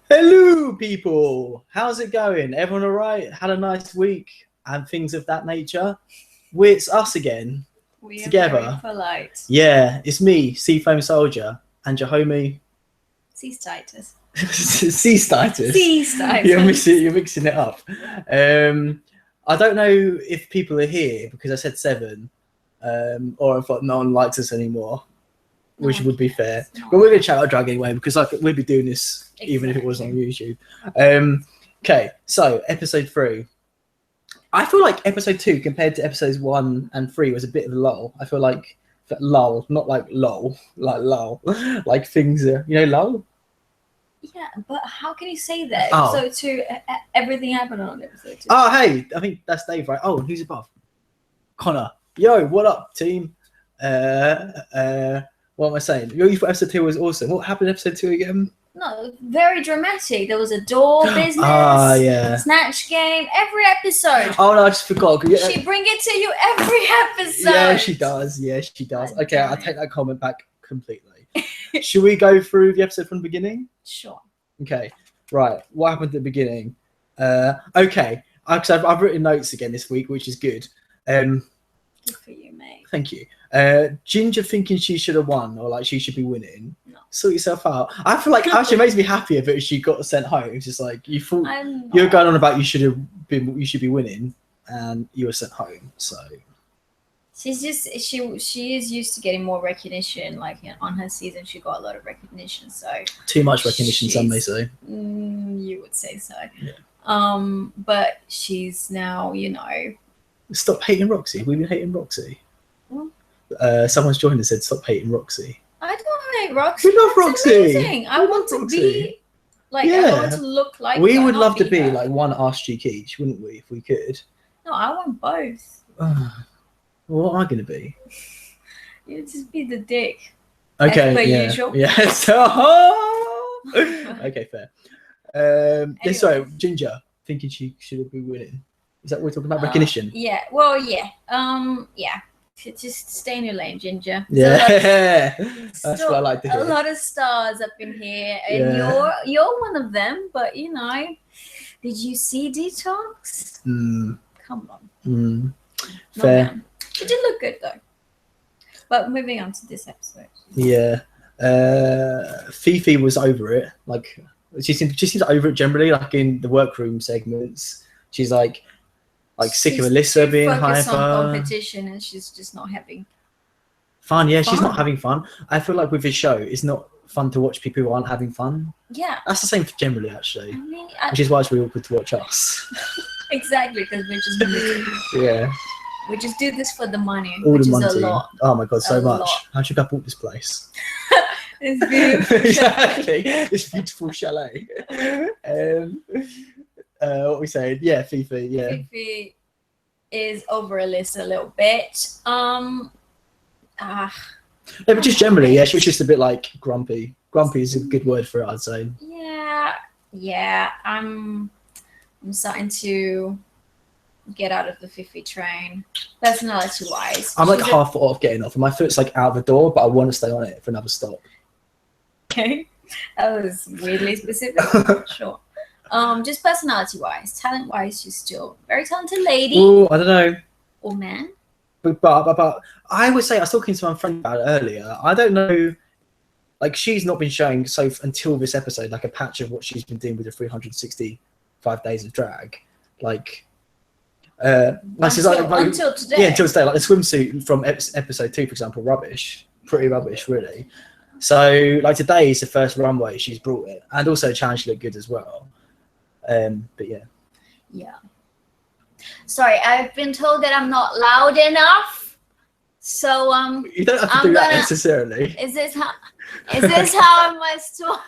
Hello, people. How's it going? Everyone all right? Had a nice week and things of that nature? It's us again. We together. Are very polite. Yeah, it's me, Seafoam Soldier, and your homie. Sea Titus. Sea Titus. Sea Titus. You're mixing it up. I don't know if people are here because I said 7, or I thought no one likes us anymore, which would be fair. But we're going to chat about drag anyway because we'd be doing this even if it wasn't on YouTube. Okay, so episode 3. I feel like episode 2 compared to episodes 1 and 3 was a bit of a lull. I feel like lull, not like lol, like lull, like things are, lull. Yeah, but how can you say that? Oh. Episode 2, everything happened on episode 2. Oh, hey, I think that's Dave, right? Oh, and who's above? Connor. Yo, what up, team? What am I saying? You thought episode 2 was awesome. What happened in episode 2 again? No, very dramatic. There was a door business. Yeah. Snatch game. Every episode. Oh no, I just forgot. She bring it to you every episode. Yeah, she does. Okay, I take that comment back completely. Should we go through the episode from the beginning? Sure. Okay. Right. What happened at the beginning? Okay. I've written notes again this week, which is good. Good for you, mate. Thank you. Ginger thinking she should have won or like she should be winning. No. Sort yourself out. I feel like actually it makes me happier that she got sent home. It's just like you thought you're going on about you should be winning and you were sent home. So she's just she is used to getting more recognition. Like on her season, she got a lot of recognition. So too much recognition, some may say. You would say so. Yeah. But she's now, Stop hating Roxy. We've been hating Roxy. What? Someone's joined and said stop hating Roxy. I don't hate Roxy. We love Roxy. Amazing. I want to be like. Yeah. I want to look like. We would love to be like one arse cheek each, wouldn't we? If we could. No, I want both. Well, what am I going to be? You just be the dick. Okay. As per yeah. usual. Yes. Okay, fair. Anyway. Sorry, Ginger thinking she should be winning. Is that what we're talking about? Recognition? Yeah. Well, yeah. Yeah. Just stay in your lane, Ginger. Yeah. That's what I like to hear. A lot of stars up in here, and you're one of them. But did you see Detox? Come on. Fair. She did look good though. But moving on to this episode. Yeah. Fifi was over it. Like she seems over it generally. Like in the workroom segments, she's like sick of Alyssa being hyper. On competition, and she's just not having fun. Yeah, she's not having fun. I feel like with this show, it's not fun to watch people who aren't having fun. Yeah, that's the same for generally, actually. Which is why it's really awkward to watch us. Exactly, because we're just yeah. We just do this for the money, All which the money. is a lot. Oh my god, so much. Lot. How should I bought this place? It's beautiful. Exactly, this beautiful chalet. What we saying? Yeah, Fifi. Yeah, Fifi is over Alyssa a little bit. Yeah, but just generally, yeah, she was just a bit like grumpy. Grumpy is a good word for it, I'd say. Yeah. I'm starting to get out of the Fifi train, personality-wise. I'm like half off getting off, and my foot's like out the door, but I want to stay on it for another stop. Okay, that was weirdly specific. Sure. Just personality-wise, talent-wise, she's still a very talented lady. Oh, I don't know. Or man. But I would say, I was talking to my friend about it earlier. I don't know. Like, she's not been showing until this episode, like a patch of what she's been doing with the 365 days of drag. Like, until today. Yeah, until today. Like the swimsuit from episode 2, for example, rubbish. Pretty rubbish, really. So, like, today is the first runway she's brought it. And also, challenge looked good as well. But yeah. Yeah. Sorry, I've been told that I'm not loud enough. So you don't have to do that necessarily. Is this how I'm supposed to?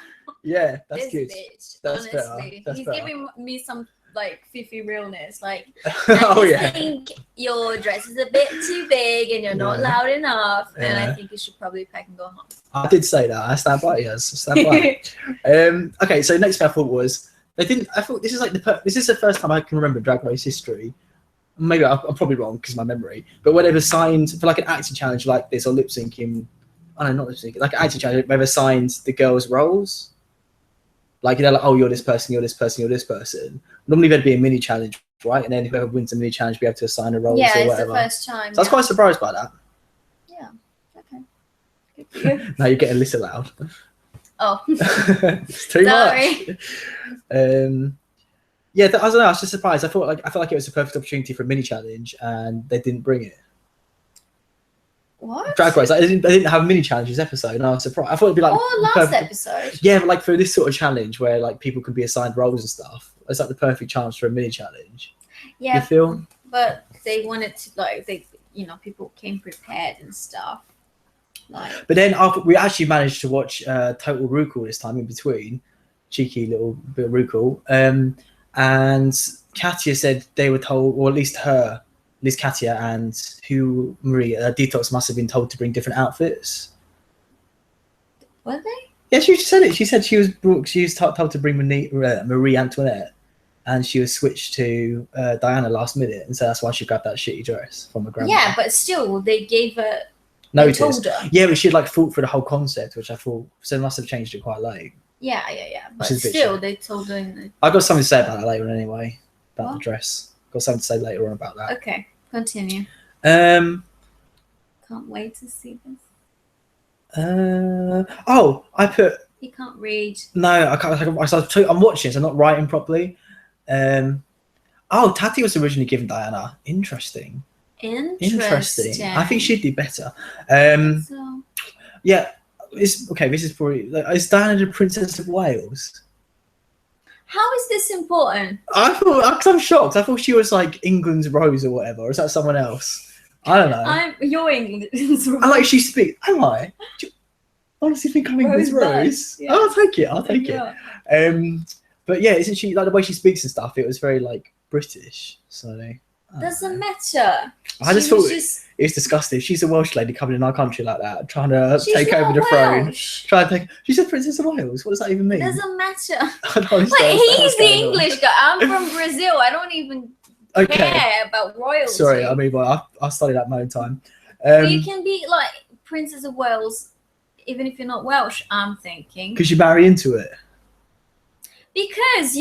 Yeah, that's good. Bitch, that's honestly. better. He's giving me some like Fifi realness. Like, I think your dress is a bit too big and you're not loud enough. And I think you should probably pack and go home. I did say that. I stand by it. Yes, I stand by it. Okay, so next thing I thought was they didn't. I thought this is like this is the first time I can remember Drag Race history. Maybe I'm probably wrong because of my memory. But whenever signed for like an acting challenge like this or lip syncing, I don't know, not lip syncing, like an acting challenge, whenever signed the girls' roles. Like, you know, like, oh, you're this person, you're this person, you're this person. Normally there'd be a mini challenge, right? And then whoever wins the mini challenge be able to assign a role or whatever. Yeah, it's the first time. So I was quite surprised by that. Yeah. Okay. Good for you. Now you're getting this allowed. Oh. It's too much. Yeah, I don't know. I was just surprised. I felt like it was a perfect opportunity for a mini challenge, and they didn't bring it. What? Drag Race. Like, they didn't have a mini challenges episode, and I was surprised. I thought it'd be like last episode. Yeah, but like for this sort of challenge where like people can be assigned roles and stuff, it's like the perfect chance for a mini challenge. Yeah. You feel? But they wanted to people came prepared and stuff. Like. But then we actually managed to watch Total RuPaul this time in between. Cheeky little bit of RuPaul. And Katya said they were told, or at least Katya and Marie, Detox must have been told to bring different outfits. Were they? Yeah, she just said it. She said she was told to bring Marie Antoinette, and she was switched to Diana last minute, and so that's why she grabbed that shitty dress from her grandma. Yeah, but still, they gave her. Notice. They told her. Yeah, but she'd like thought through the whole concept, which I thought so they must have changed it quite late. Yeah. But still, they told her. I got something to say about that later on anyway. About what? The dress. Got something to say later on about that. Okay, continue. Can't wait to see this. I put. You can't read. No, I can't. I'm watching, so I'm not writing properly. Tati was originally given Diana. Interesting. I think she'd do better. Yeah. This is probably is Diana the Princess of Wales? How is this important? I thought, because I'm shocked. I thought she was like England's Rose or whatever. Or is that someone else? I don't know. You're England's Rose. I like she speaks. Am I? Do you honestly think I'm England's Rose? Yeah. I'll take it. it. But yeah, isn't she like the way she speaks and stuff? It was very like British. So doesn't matter. I just thought it's disgusting. She's a Welsh lady coming in our country like that, trying to take over the throne. She's a Princess of Wales. What does that even mean? Doesn't matter. Like, he's the English guy. I'm from Brazil. I don't even care about royalty. Sorry, I mean, I studied that my own time. You can be like Princess of Wales, even if you're not Welsh. I'm thinking because you marry into it. Because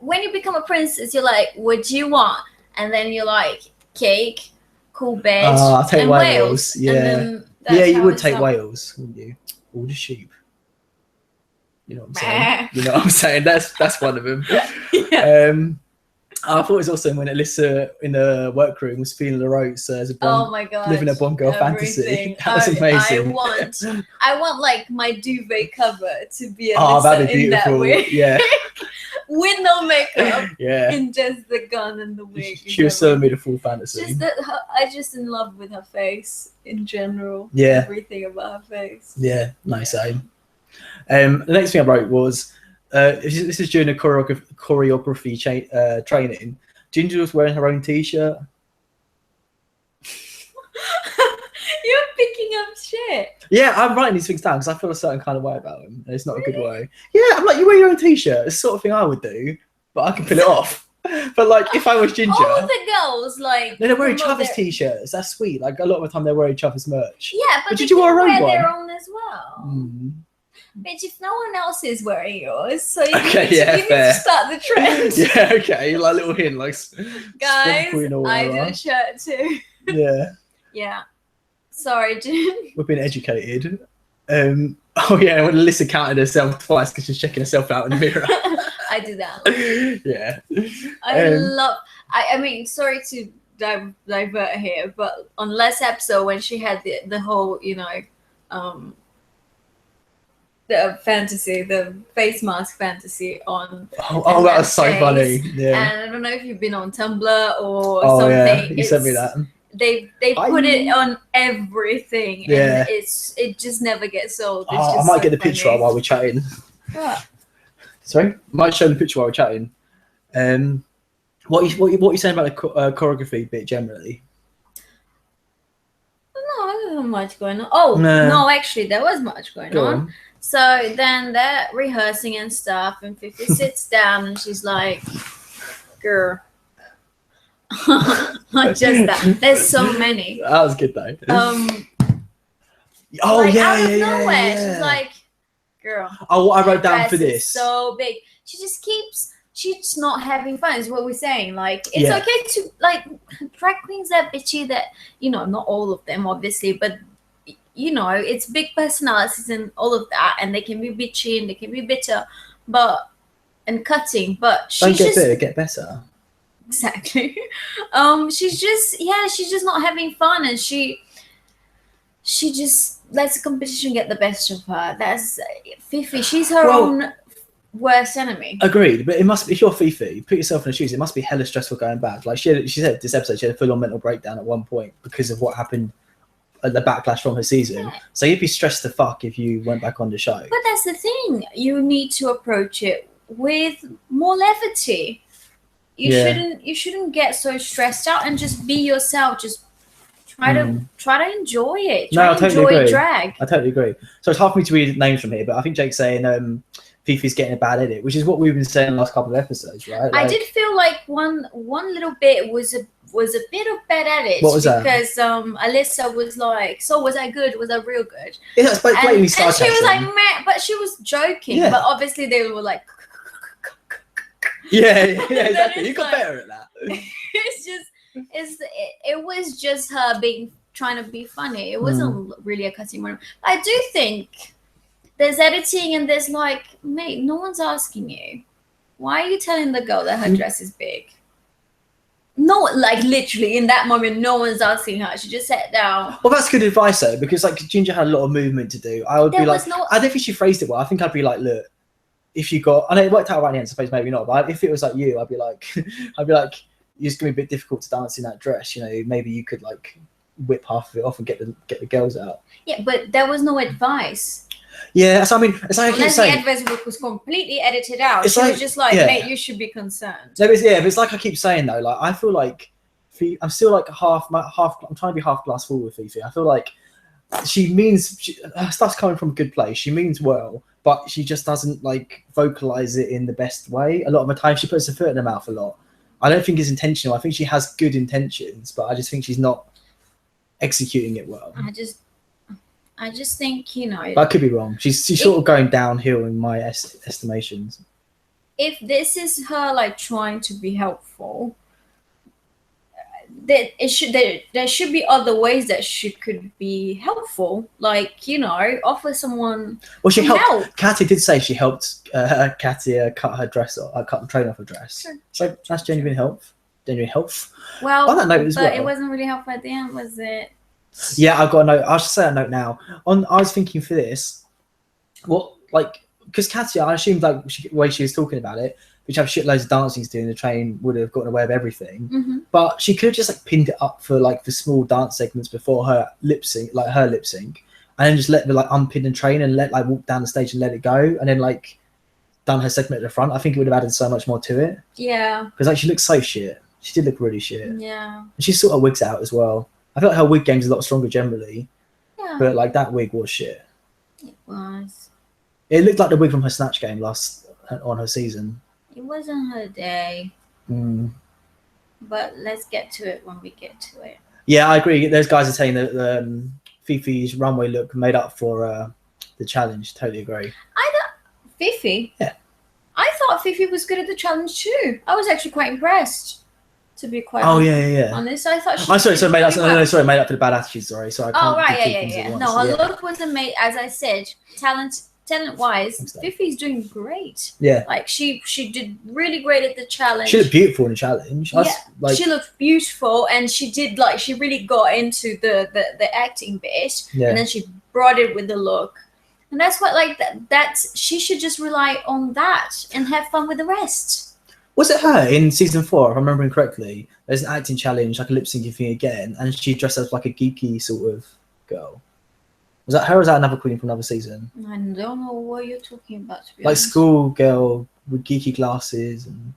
when you become a princess, you're like, what do you want? And then you're like, cake, cool bed, I'll take and Wales. Yeah, you would take Wales, wouldn't you? All the sheep. You know what I'm saying? That's one of them. Yeah. I thought it was awesome when Alyssa in the workroom was feeling the ropes as a oh my god, living a Bond girl fantasy. That was amazing. I want like my duvet cover to be Alyssa in that way. Yeah. With no makeup. Yeah. And just the gun and the wig. She was serving me the full fantasy. I just in love with her face in general. Yeah. Everything about her face. Yeah, nice aim. The next thing I wrote was this is during a choreography training. Ginger was wearing her own t-shirt. You're picking up shit. Yeah, I'm writing these things down because I feel a certain kind of way about them. And it's not a good way. Yeah, I'm like, you wear your own t-shirt. It's the sort of thing I would do, but I can pull it off. But like, if I was Ginger, all the girls like they wear each other's t-shirts. That's sweet. Like a lot of the time, they wear each other's merch. Yeah, but did you wear their own as well. Bitch, if no one else is wearing yours, so you need to start the trend. Yeah, okay, like a little hint, like guys, I do a shirt too. Yeah. Yeah. Sorry, Jim. We've been educated. When Alyssa counted herself twice because she's checking herself out in the mirror. I do that. Yeah. I mean, sorry to divert here, but on last episode when she had the whole, the fantasy, the face mask fantasy on. Oh, that was so funny. Yeah. And I don't know if you've been on Tumblr or something. Yeah, you sent me that. They put it on everything, and it just never gets old. I might get the picture while we're chatting. What? Sorry, might show the picture while we're chatting. What are you saying about the choreography bit generally? No, there wasn't much going on. Oh no, actually, there was much going on. So then they're rehearsing and stuff, and Fifi sits down and she's like, "Girl." Not just that. There's so many. That was good though. Out of nowhere, she's like, girl. Oh, what I wrote down dress for is this. so big. She's not having fun is what we're saying. Like, it's Yeah. okay to, like, drag queens are bitchy that, you know, not all of them obviously, but you know, it's big personalities and all of that, and they can be bitchy and they can be bitter, and cutting, but Don't she's get just bitter, get better. exactly. She's just not having fun, and she just lets the competition get the best of her. That's Fifi. She's her own worst enemy. Agreed, but it must be, if you're Fifi, put yourself in the shoes, it must be hella stressful going back. Like she said this episode, she had a full-on mental breakdown at one point because of what happened at the backlash from her season. Yeah. So you'd be stressed to fuck if you went back on the show. But that's the thing. You need to approach it with more levity. You shouldn't get so stressed out, and just be yourself. Just try to enjoy it. I totally agree. Drag. I totally agree. So it's hard for me to read names from here, but I think Jake's saying Fifi's getting a bad edit, which is what we've been saying the last couple of episodes, right? I did feel like one little bit was a bit of bad edit. What was that? Because Alyssa was like, "So was I good? Was I real good?" Yeah, that's blatantly and she sarcasm. was like, "Meh," but she was joking. Yeah. But obviously they were like, yeah, exactly. You got better at that. It was just her trying to be funny. It wasn't really a cutting moment. I do think there's editing, and there's like, mate, no one's asking you. Why are you telling the girl that her dress is big? No, like literally in that moment, no one's asking her. She just sat down. Well, that's good advice though, because like Ginger had a lot of movement to do. I would be like, I don't think she phrased it well. I think I'd be like, look, if you got, I know it worked out right in the end, I suppose maybe not, but if it was like you, I'd be like, it's gonna be a bit difficult to dance in that dress. You know, maybe you could like whip half of it off and get the girls out. Yeah, but there was no advice. Yeah, so I mean, it's like unless the advice was completely edited out. She was just like, mate, you should be concerned. So but it's like I keep saying though, like I feel like I'm still like half. I'm trying to be half glass full with Fifi. I feel like her stuff's coming from a good place. She means well, but she just doesn't like vocalize it in the best way. A lot of the time, she puts her foot in her mouth a lot. I don't think it's intentional. I think she has good intentions, but I just think she's not executing it well. I just think, you know. But I could be wrong. She's sort of going downhill in my estimations. If this is her like trying to be helpful, there should be other ways that she could be helpful. Like, you know, offer someone. Well, she helped. Katia did say she helped Katia cut her dress off, cut the train off her dress. Sure. So that's genuine help. Well, on that note as well. It wasn't really helpful at the end, was it? Yeah, I've got a note. I'll just say a note now. I was thinking for this, because Katia, I assumed like the way she was talking about it, which have shitloads of dancing to do, and the train would have gotten away with everything. Mm-hmm. But she could have just like pinned it up for like the small dance segments before her lip sync, and then just let the like unpin and train and let like walk down the stage and let it go, and then like done her segment at the front. I think it would have added so much more to it. Yeah. Because like she looks so shit. She did look really shit. Yeah. And she sort of wigs out as well. I feel like her wig game's a lot stronger generally. Yeah. But like that wig was shit. It was. It looked like the wig from her Snatch game on her season. It wasn't her day. But let's get to it when we get to it. Yeah, I agree. Those guys are saying that Fifi's runway look made up for the challenge. Totally agree. Fifi? Yeah. I thought Fifi was good at the challenge too. I was actually quite impressed. To be quite honest, I thought she made up for the bad attitude. Sorry, so I can't. Yeah. No, her look was amazing. As I said, talent-wise, Fifi's doing great. Yeah, like she did really great at the challenge. She looked beautiful in the challenge. She looked beautiful, and she really got into the acting bit, and then she brought it with the look. And that's what she should just rely on that and have fun with the rest. Was it her in season 4, if I'm remembering correctly? There's an acting challenge, like a lip syncing thing again, and she dressed up like a geeky sort of girl. Was that her or was that another queen from another season? I don't know what you're talking about, to be like honest. School girl with geeky glasses, and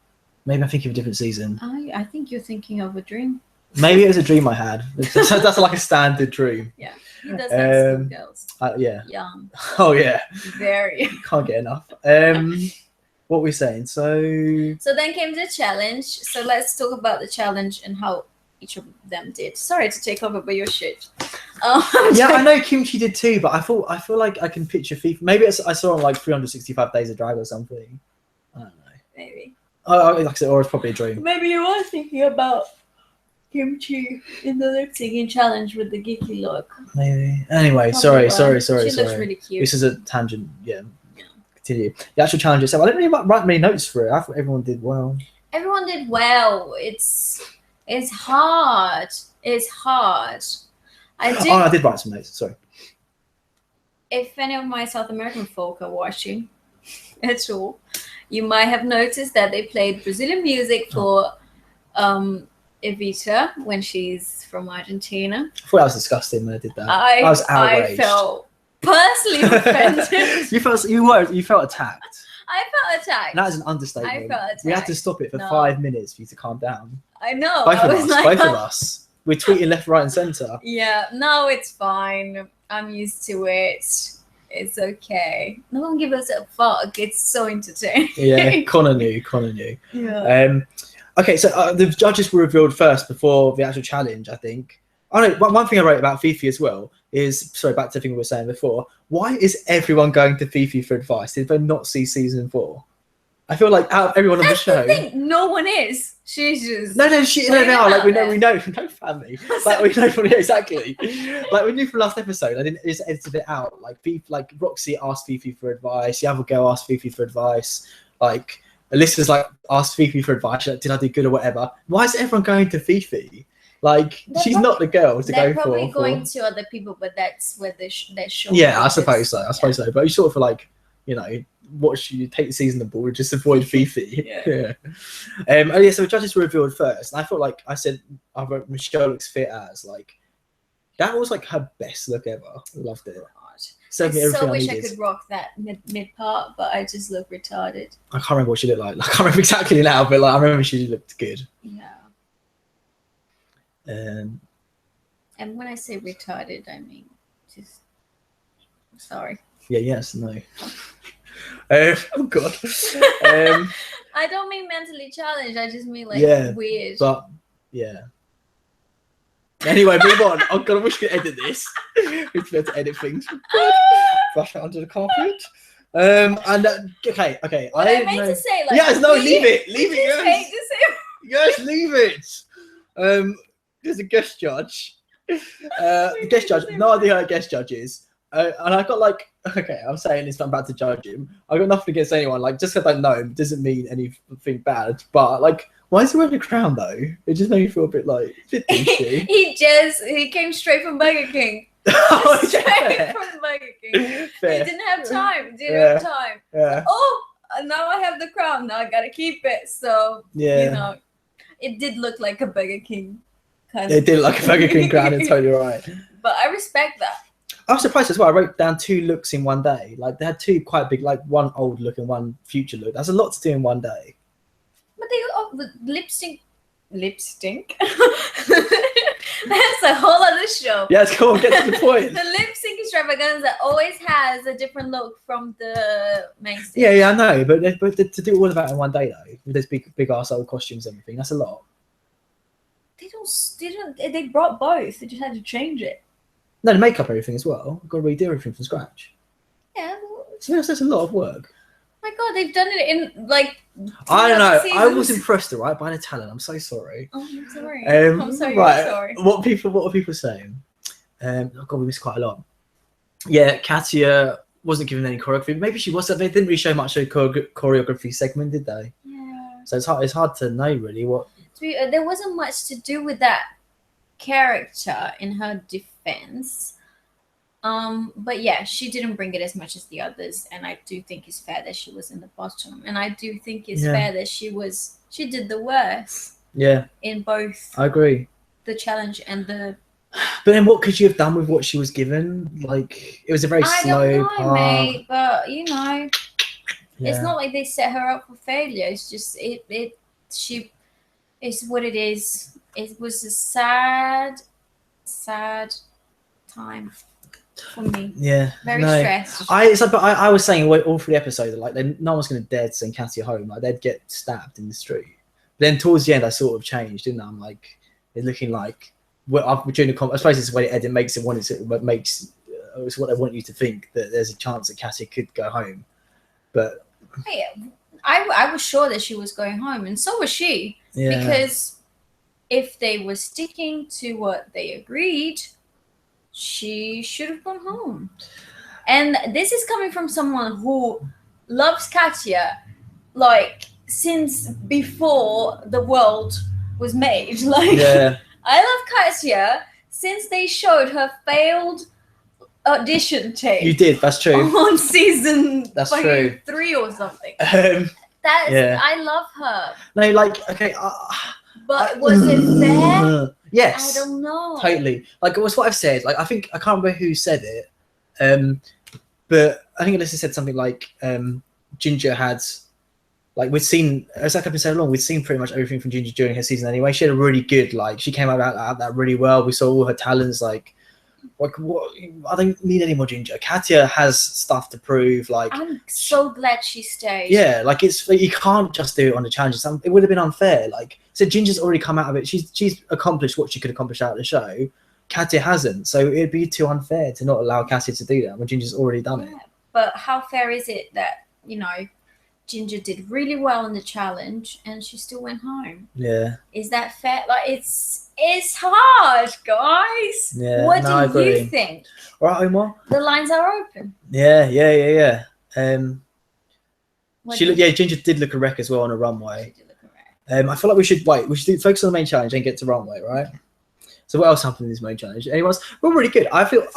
maybe I'm thinking of a different season. I think you're thinking of a dream. Maybe it was a dream I had. That's like a standard dream. Yeah, he does have school girls. Yeah. Young. Oh yeah. Very. Can't get enough. What were we saying? So then came the challenge. So let's talk about the challenge and how each of them did. Sorry to take over, but your shit. Yeah, I know Kimchi did too, but I feel like I can picture Fifi. Maybe I saw on like 365 Days of Drag or something. I don't know. Maybe. Like I said, or it's probably a dream. Maybe you were thinking about Kimchi in the lip syncing challenge with the geeky look. Maybe. Anyway, Probably sorry. She looks really cute. This is a tangent. Yeah. Continue. The actual challenge itself. I didn't really write many notes for it. I thought everyone did well. Everyone did well. It's hard. It's hard. I did write some notes. Sorry. If any of my South American folk are watching at all, you might have noticed that they played Brazilian music for Evita when she's from Argentina. I thought that was disgusting when I did that. I was outraged. I felt personally offended. You felt attacked. I felt attacked. That is an understatement. I felt attacked. We had to stop it for 5 minutes for you to calm down. I know. Both of us. We're tweeting left, right, and centre. Yeah, no, it's fine. I'm used to it. It's okay. No one give us a fuck. It's so entertaining. Yeah, Connor knew. Yeah. Okay, so the judges were revealed first before the actual challenge, I think. Oh no, one thing I wrote about Fifi as well is, sorry, back to the thing we were saying before, why is everyone going to Fifi for advice? Did they not see season 4? I feel like out of everyone on the show, the thing. No one is. She's just no. They are. Like we know, no family. Like we know from exactly. Like we knew from last episode. I didn't just edited it out. Like Roxy asked Fifi for advice. The other girl asked Fifi for advice. Like Alyssa's like asked Fifi for advice. Like, did I do good or whatever? Why is everyone going to Fifi? Like she's not the girl to go for. They're probably going to other people, but that's where they're showing. Yeah, I suppose so. But you sort of feel like, you know, watch you take the season of ball, just avoid Fifi. Yeah. So the judges were revealed first, and I felt like I wrote Michelle looks fit as like that was like her best look ever. Loved it. I so wish I could rock that mid part, but I just look retarded. I can't remember what she looked like. I can't remember exactly now, but like I remember she looked good. Yeah. And when I say retarded, I mean just sorry. Yeah. Yes. No. Oh God. I don't mean mentally challenged. I just mean like weird. But yeah. Anyway, move on. Oh God, I wish we could edit this. We'd be able to edit things. Brush it under the carpet. Okay. What I meant to say, like, yes, no, leave it. Yes. Yes, leave it. There's a guest judge. The guest judge. No idea who a guest judge is. And I got like, okay, I'm saying this, but I'm about to judge him. I got nothing against anyone. Like, just because I don't know him doesn't mean anything bad. But like, why is he wearing a crown though? It just made me feel a bit like he came straight from Burger King. Straight from Burger King. Fair. He didn't have time. Yeah. Oh, now I have the crown. Now I gotta keep it. So you know, it did look like a Burger King kind of. It did look like a Burger King crown. You're totally right. But I respect that. I was surprised as well. I wrote down 2 looks in one day. Like they had 2 quite big, like one old look and one future look. That's a lot to do in one day. But the lip sync. That's a whole other show. Yeah, it's cool. Get to the point. The lip sync extravaganza always has a different look from the main stage. Yeah, I know. But to do all of that in one day though, with those big arsehole costumes and everything, that's a lot. They brought both. They just had to change it. No, the makeup, everything as well. I've got to redo everything from scratch. Yeah. So that's a lot of work. My God, they've done it in like. I don't know. I was impressed, right, by the talent. I'm so sorry. Oh, I'm sorry. I'm sorry. Right. I'm sorry. What are people saying? Oh God, we missed quite a lot. Yeah, Katia wasn't given any choreography. Maybe she was. They didn't really show much of a choreography segment, did they? Yeah. So it's hard to know really what. There wasn't much to do with that character in her defense. But yeah, she didn't bring it as much as the others, and I do think it's fair that she was in the bottom, and I do think it's fair that she did the worst. Yeah. In both. I agree. The challenge and the. But then, what could you have done with what she was given? Like, it was a very slow part. Mate, but you know, it's not like they set her up for failure. It's just it's what it is. It was a sad time for me. Yeah, very stressed. I was saying all through the episode, like no one's going to dare to send Katia home. Like they'd get stabbed in the street. But then towards the end, I sort of changed, didn't I? I'm like, they're looking like during the I suppose it's the way the edit makes it. It's what they want you to think, that there's a chance that Cassie could go home, but I was sure that she was going home, and so was she, because if they were sticking to what they agreed, she should have gone home. And this is coming from someone who loves Katya, like, since before the world was made. Like, I love Katya since they showed her failed audition tape. You did, that's true. On season that's true. 3 or something. I love her. No, like, okay. But was it fair? Yes. I don't know. Totally. Like, it was what I've said. Like, I can't remember who said it. But I think Alyssa said something like, Ginger had, like, we'd seen, it's like I've been so long, we'd seen pretty much everything from Ginger during her season anyway. She had a really good, like, she came out that really well. We saw all her talents, like what, I don't need any more Ginger. Katya has stuff to prove. Like, I'm so glad she stayed. Yeah, like, it's like, you can't just do it on the challenges. It would have been unfair. Like, so Ginger's already come out of it. She's accomplished what she could accomplish out of the show. Katya hasn't, so it'd be too unfair to not allow Katya to do that when Ginger's already done it. But how fair is it that, you know, Ginger did really well in the challenge and she still went home? Yeah. Is that fair? Like, it's hard, guys. Yeah. What do you think? All right, Omar. The lines are open. Yeah. Ginger did look a wreck as well on a runway. She did look a wreck. I feel like we should focus on the main challenge and get to runway, right? So what else happened in this main challenge? Anyone else? We're really good. I thought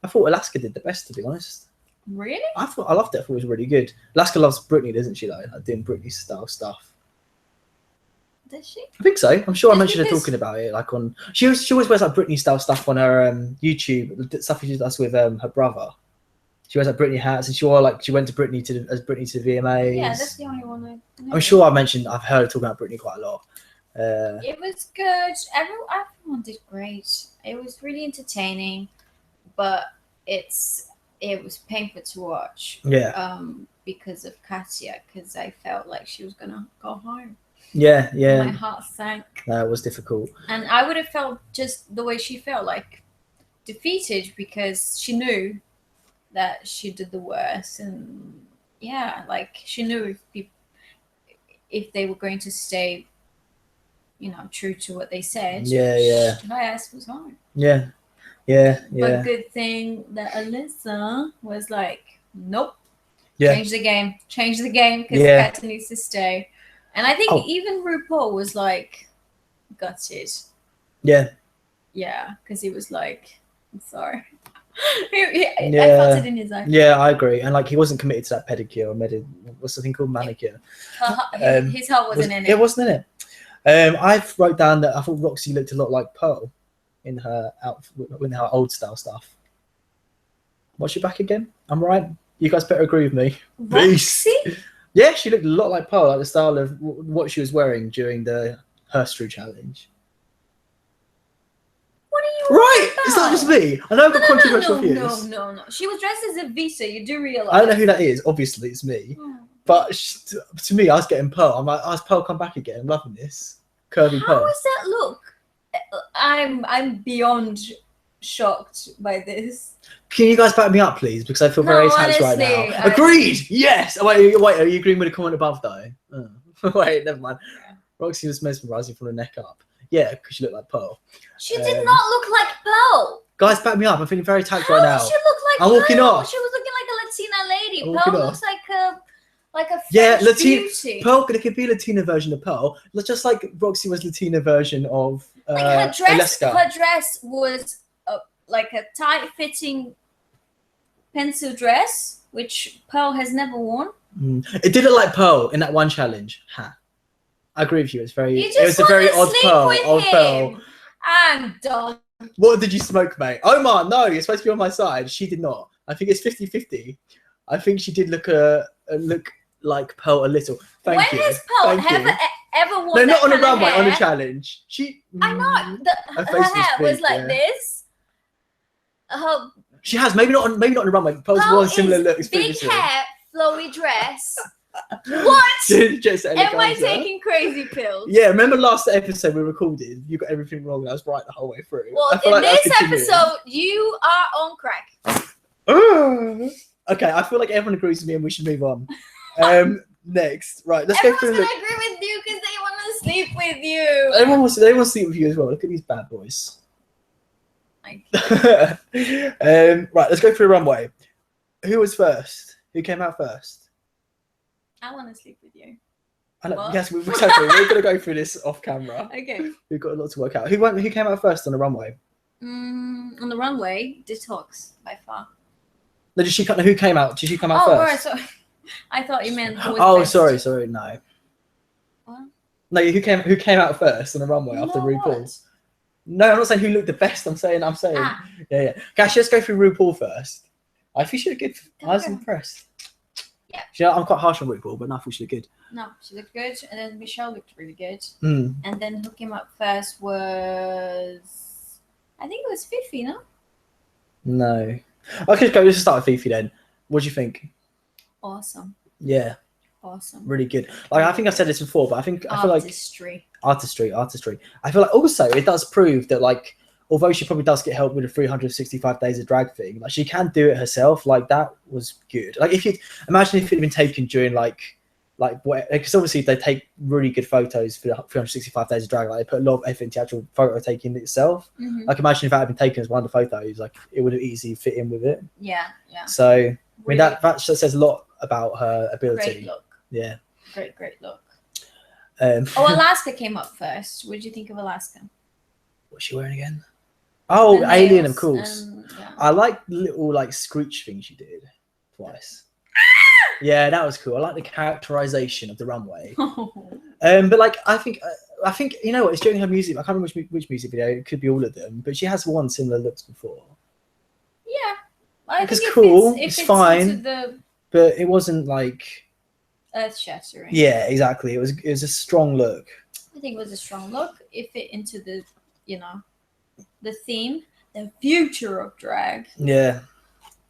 Alaska did the best, to be honest. Really? I loved it. I thought it was really good. Alaska loves Britney, doesn't she? Like doing Britney style stuff. Does she? I think so. I'm sure I mentioned her talking about it. Like she always wears like Britney style stuff on her YouTube. The stuff she does with her brother. She wears like Britney hats, and she went to Britney to the VMAs. Yeah, that's the only one I know. I'm sure I've heard her talking about Britney quite a lot. It was good. Everyone did great. It was really entertaining, but it was painful to watch. Yeah. Because of Katya, because I felt like she was gonna go home. Yeah. My heart sank. It was difficult. And I would have felt just the way she felt, like defeated, because she knew that she did the worst, and like she knew if they were going to stay, you know, true to what they said. Yeah. Her ass was home. Yeah. But good thing that Alyssa was like, nope. Yeah. Change the game because Katya needs to stay. And I think even RuPaul was like gutted. Yeah. Yeah, because he was like, I'm sorry. I felt it in his eye. Yeah, I agree. And like, he wasn't committed to that pedicure or what's the thing called, manicure. His heart wasn't in it. It wasn't in it. I wrote down that I thought Roxy looked a lot like Pearl in her outfit, in her old style stuff. Watch it back again. I'm right. You guys better agree with me. Roxy? Yeah, she looked a lot like Pearl, like the style of what she was wearing during the Herstrew challenge. What are you right? about? It's not just me. I know I've got controversial views. No. She was dressed as a Visa. You do realize. I don't know who that is. Obviously, it's me. But to me, I was getting Pearl. I'm like, has Pearl come back again? I'm loving this curvy Pearl. How does that look? I'm beyond shocked by this. Can you guys back me up, please? Because I feel very attached right now. Agreed. Yes. Wait. Are you agreeing with the comment above though? Oh. Wait, never mind. Roxy was mesmerising from the neck up. Yeah, because she looked like Pearl. She did not look like Pearl. Guys, back me up. I'm feeling very attached right now. How did she look like I'm walking off. She was looking like a Latina lady. Pearl looks like a French beauty. Pearl, there could be a Latina version of Pearl, just like Roxy was Latina version of her dress. Alaska. Her dress was like a tight-fitting pencil dress, which Pearl has never worn. It did look like Pearl in that one challenge. I agree with you. It was a very odd Pearl. I'm done. What did you smoke, mate? Omar, no, you're supposed to be on my side. She did not. I think it's 50-50. I think she did look like Pearl a little. Thank you. When has Pearl ever worn? No, not on a runway, on a challenge. I know. Her hair was like this. She has maybe not on a runway. Pearl's worn similar looks big previously. Hair, flowy dress. What? Just Am I taking crazy pills? Yeah, remember last episode we recorded? You got everything wrong. And I was right the whole way through. Well, I feel in like this episode, you are on crack. Okay, I feel like everyone agrees with me and we should move on. Next, right, let's Everyone's go through. gonna agree with you because they want to sleep with you. Everyone wants to sleep with you as well. Look at these bad boys. Right, let's go through Runway. Who was first? Who came out first? I want to sleep with you. Yes, we're gonna go through this off camera. Okay. We've got a lot to work out. Who came out first on the runway? On the runway, Detox by far. No, who came out? Did she come out first? Right, sorry. I thought you meant. Who was best. sorry, no. What? No, who came out first on the runway after RuPaul's? No, I'm not saying who looked the best. I'm saying. Yeah. Guys, let's go through RuPaul first. I think she looked good. I was impressed. Yeah. You know, I'm quite harsh on RuPaul, but no, I thought she looked good. No, she looked good, and then Michelle looked really good. Mm. And then who came out first was, I think it was Fifi, no? No. Okay, let's start with Fifi then. What do you think? Awesome. Yeah. Awesome. Really good. Like I think I've said this before, but I feel like artistry. I feel like also it does prove that like although she probably does get help with the 365 days of drag thing, like she can do it herself. Like that was good. Like if you imagine if it had been taken during like because obviously they take really good photos for the 365 days of drag. Like they put a lot of effort into actual photo taking itself. Mm-hmm. Like imagine if that had been taken as one of the photos, like it would have easily fit in with it. Yeah. So I mean that says a lot about her ability. Great look. Yeah. Great look. Alaska came up first. What did you think of Alaska? What's she wearing again? Oh, the Alien, of course. Yeah. I like the little like screech thing she did twice. Yeah, that was cool. I like the characterization of the runway. But like I think you know what? It's during her music. I can't remember which music video. It could be all of them, but she has worn similar looks before. Yeah, it's cool. It's fine. But it wasn't like earth-shattering. Yeah, exactly. It was a strong look. I think it was a strong look. It fit into the the theme, the future of drag. Yeah.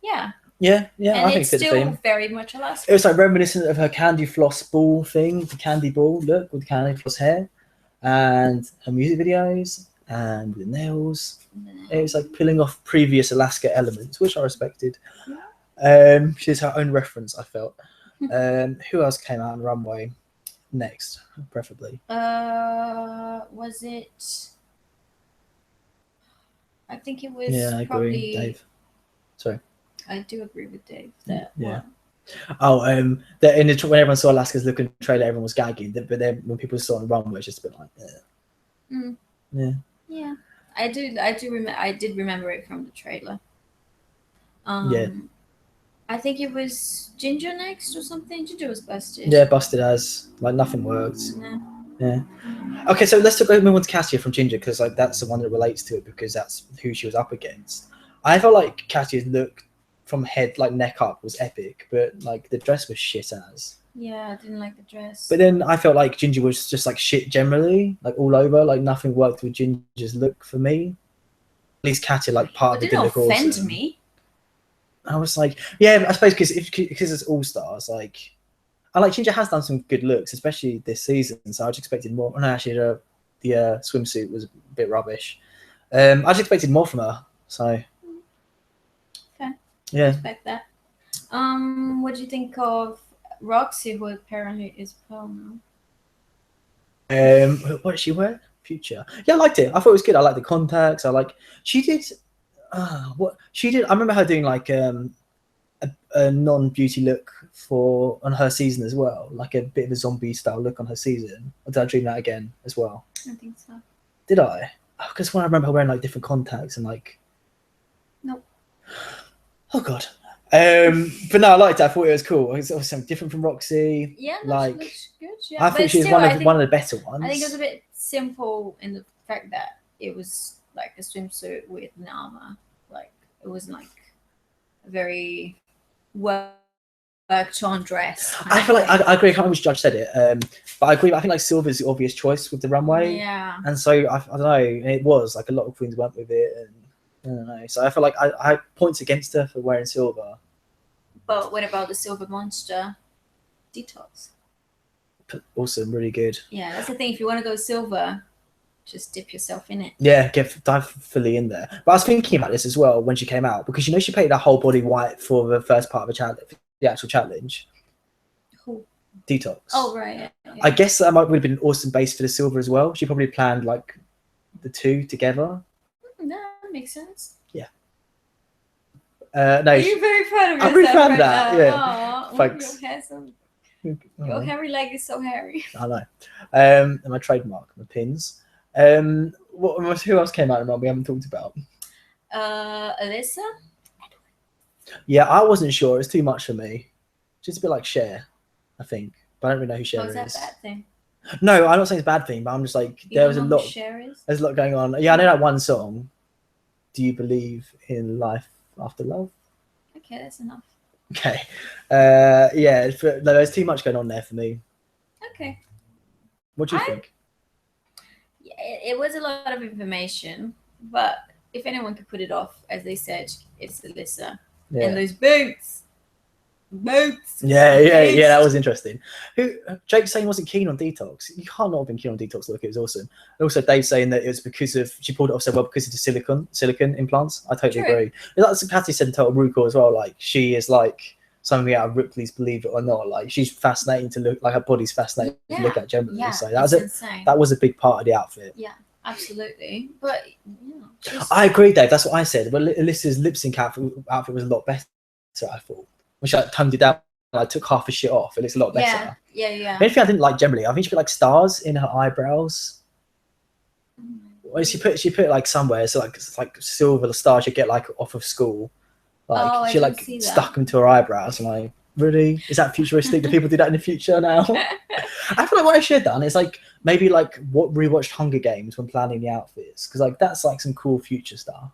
Yeah. Yeah. And I think it's still very much Alaska. It was like reminiscent of her candy floss ball thing, the candy ball look with the candy floss hair, and her music videos and the nails. It was like pulling off previous Alaska elements, which I respected. She has her own reference, I felt. Who else came out on the runway next, preferably? Was it? I think it was. Yeah, I agree, Dave. Sorry. I do agree with Dave. Yeah. Oh, when everyone saw Alaska's look and trailer, everyone was gagging. But then when people saw it on the runway, it's just a bit like, yeah. Yeah, I did remember it from the trailer. Yeah. I think it was Ginger next or something. Ginger was busted. Yeah, busted as like nothing worked. Yeah. Okay, so let's move on to Cassia from Ginger because like that's the one that relates to it because that's who she was up against. I felt like Cassia's look from head like neck up was epic, but like the dress was shit as. Yeah, I didn't like the dress. But then I felt like Ginger was just like shit generally, like all over. Like nothing worked with Ginger's look for me. At least Cassia like part of the good look also. It didn't offend me. I was like, yeah, I suppose because it's All Stars, like, I like Ginger has done some good looks, especially this season. So I just expected more. No, actually, the swimsuit was a bit rubbish. I just expected more from her. So, okay, yeah, respect that. What do you think of Roxy, who apparently is Pearl now? What did she wear? Future. Yeah, I liked it. I thought it was good. I liked the contacts. She did. What she did, I remember her doing like a non-beauty look on her season as well, like a bit of a zombie style look on her season. Or did I dream that again as well? I think so. Did I? Because when I remember her wearing like different contacts and like. Nope. Oh god. But no, I liked it. I thought it was cool. It was something different from Roxy. Yeah, like looks good. Yeah, I thought she was one of the better ones. I think it was a bit simple in the fact that it was like a swimsuit with an armor. Like it wasn't like a very worked on dress. I feel like I agree. I can't remember which judge said it, but I agree. I think like Silver's the obvious choice with the runway. Yeah. And so I don't know. It was like a lot of queens went with it, and I don't know. So I feel like I points against her for wearing silver. But what about the Silver Monster Detox? awesome, really good. Yeah, that's the thing. If you want to go silver, just dip yourself in it. Yeah, dive fully in there. But I was thinking about this as well when she came out, because she painted her whole body white for the first part of the challenge, the actual challenge. Who? Detox. Oh right. Yeah. I guess that would have been an awesome base for the silver as well. She probably planned like the two together. That makes sense. Yeah. No. Are you very proud of yourself? I'm really proud of right that. now? Yeah. Oh, Thanks. Your hairy leg is so hairy. I know. And my trademark, my pins. Who else came out in the we haven't talked about? Alyssa. Yeah, I wasn't sure. It's too much for me. Just a bit like Cher, I think. But I don't really know who Cher is. That bad thing? No, I'm not saying it's a bad thing, but I'm just like there's a lot. There's a lot going on. Yeah, I know that one song. Do you believe in life after love? Okay, that's enough. Okay. Yeah, there's too much going on there for me. Okay. What do you think? Yeah, it was a lot of information, but if anyone could put it off, as they said, it's Alyssa. Yeah. And those boots. Yeah, that was interesting. Jake saying wasn't keen on detox. You can't not have been keen on detox. Look, it was awesome. And also Dave saying that it was because of she pulled it off so well because of the silicon implants. I totally agree. That's Patty said in Total RuPaul as well. Like she is like something out of Ripley's Believe It or Not. Like she's fascinating to look. Like her body's fascinating to look at generally. Yeah, so that was a big part of the outfit. Yeah. Absolutely, but I agree, Dave. That's what I said. But Alyssa's lip sync outfit was a lot better. I thought when she like toned it down, I took half the shit off. It looks a lot better. Yeah. Anything I didn't like generally, I think she put like stars in her eyebrows. Well, she put it like somewhere, so like it's like silver stars you get like off of school. Like she like stuck them to her eyebrows. I'm like, really? Is that futuristic? Do people do that in the future now? I feel like what I should have done is like maybe like rewatched Hunger Games when planning the outfits, because like that's like some cool future stuff.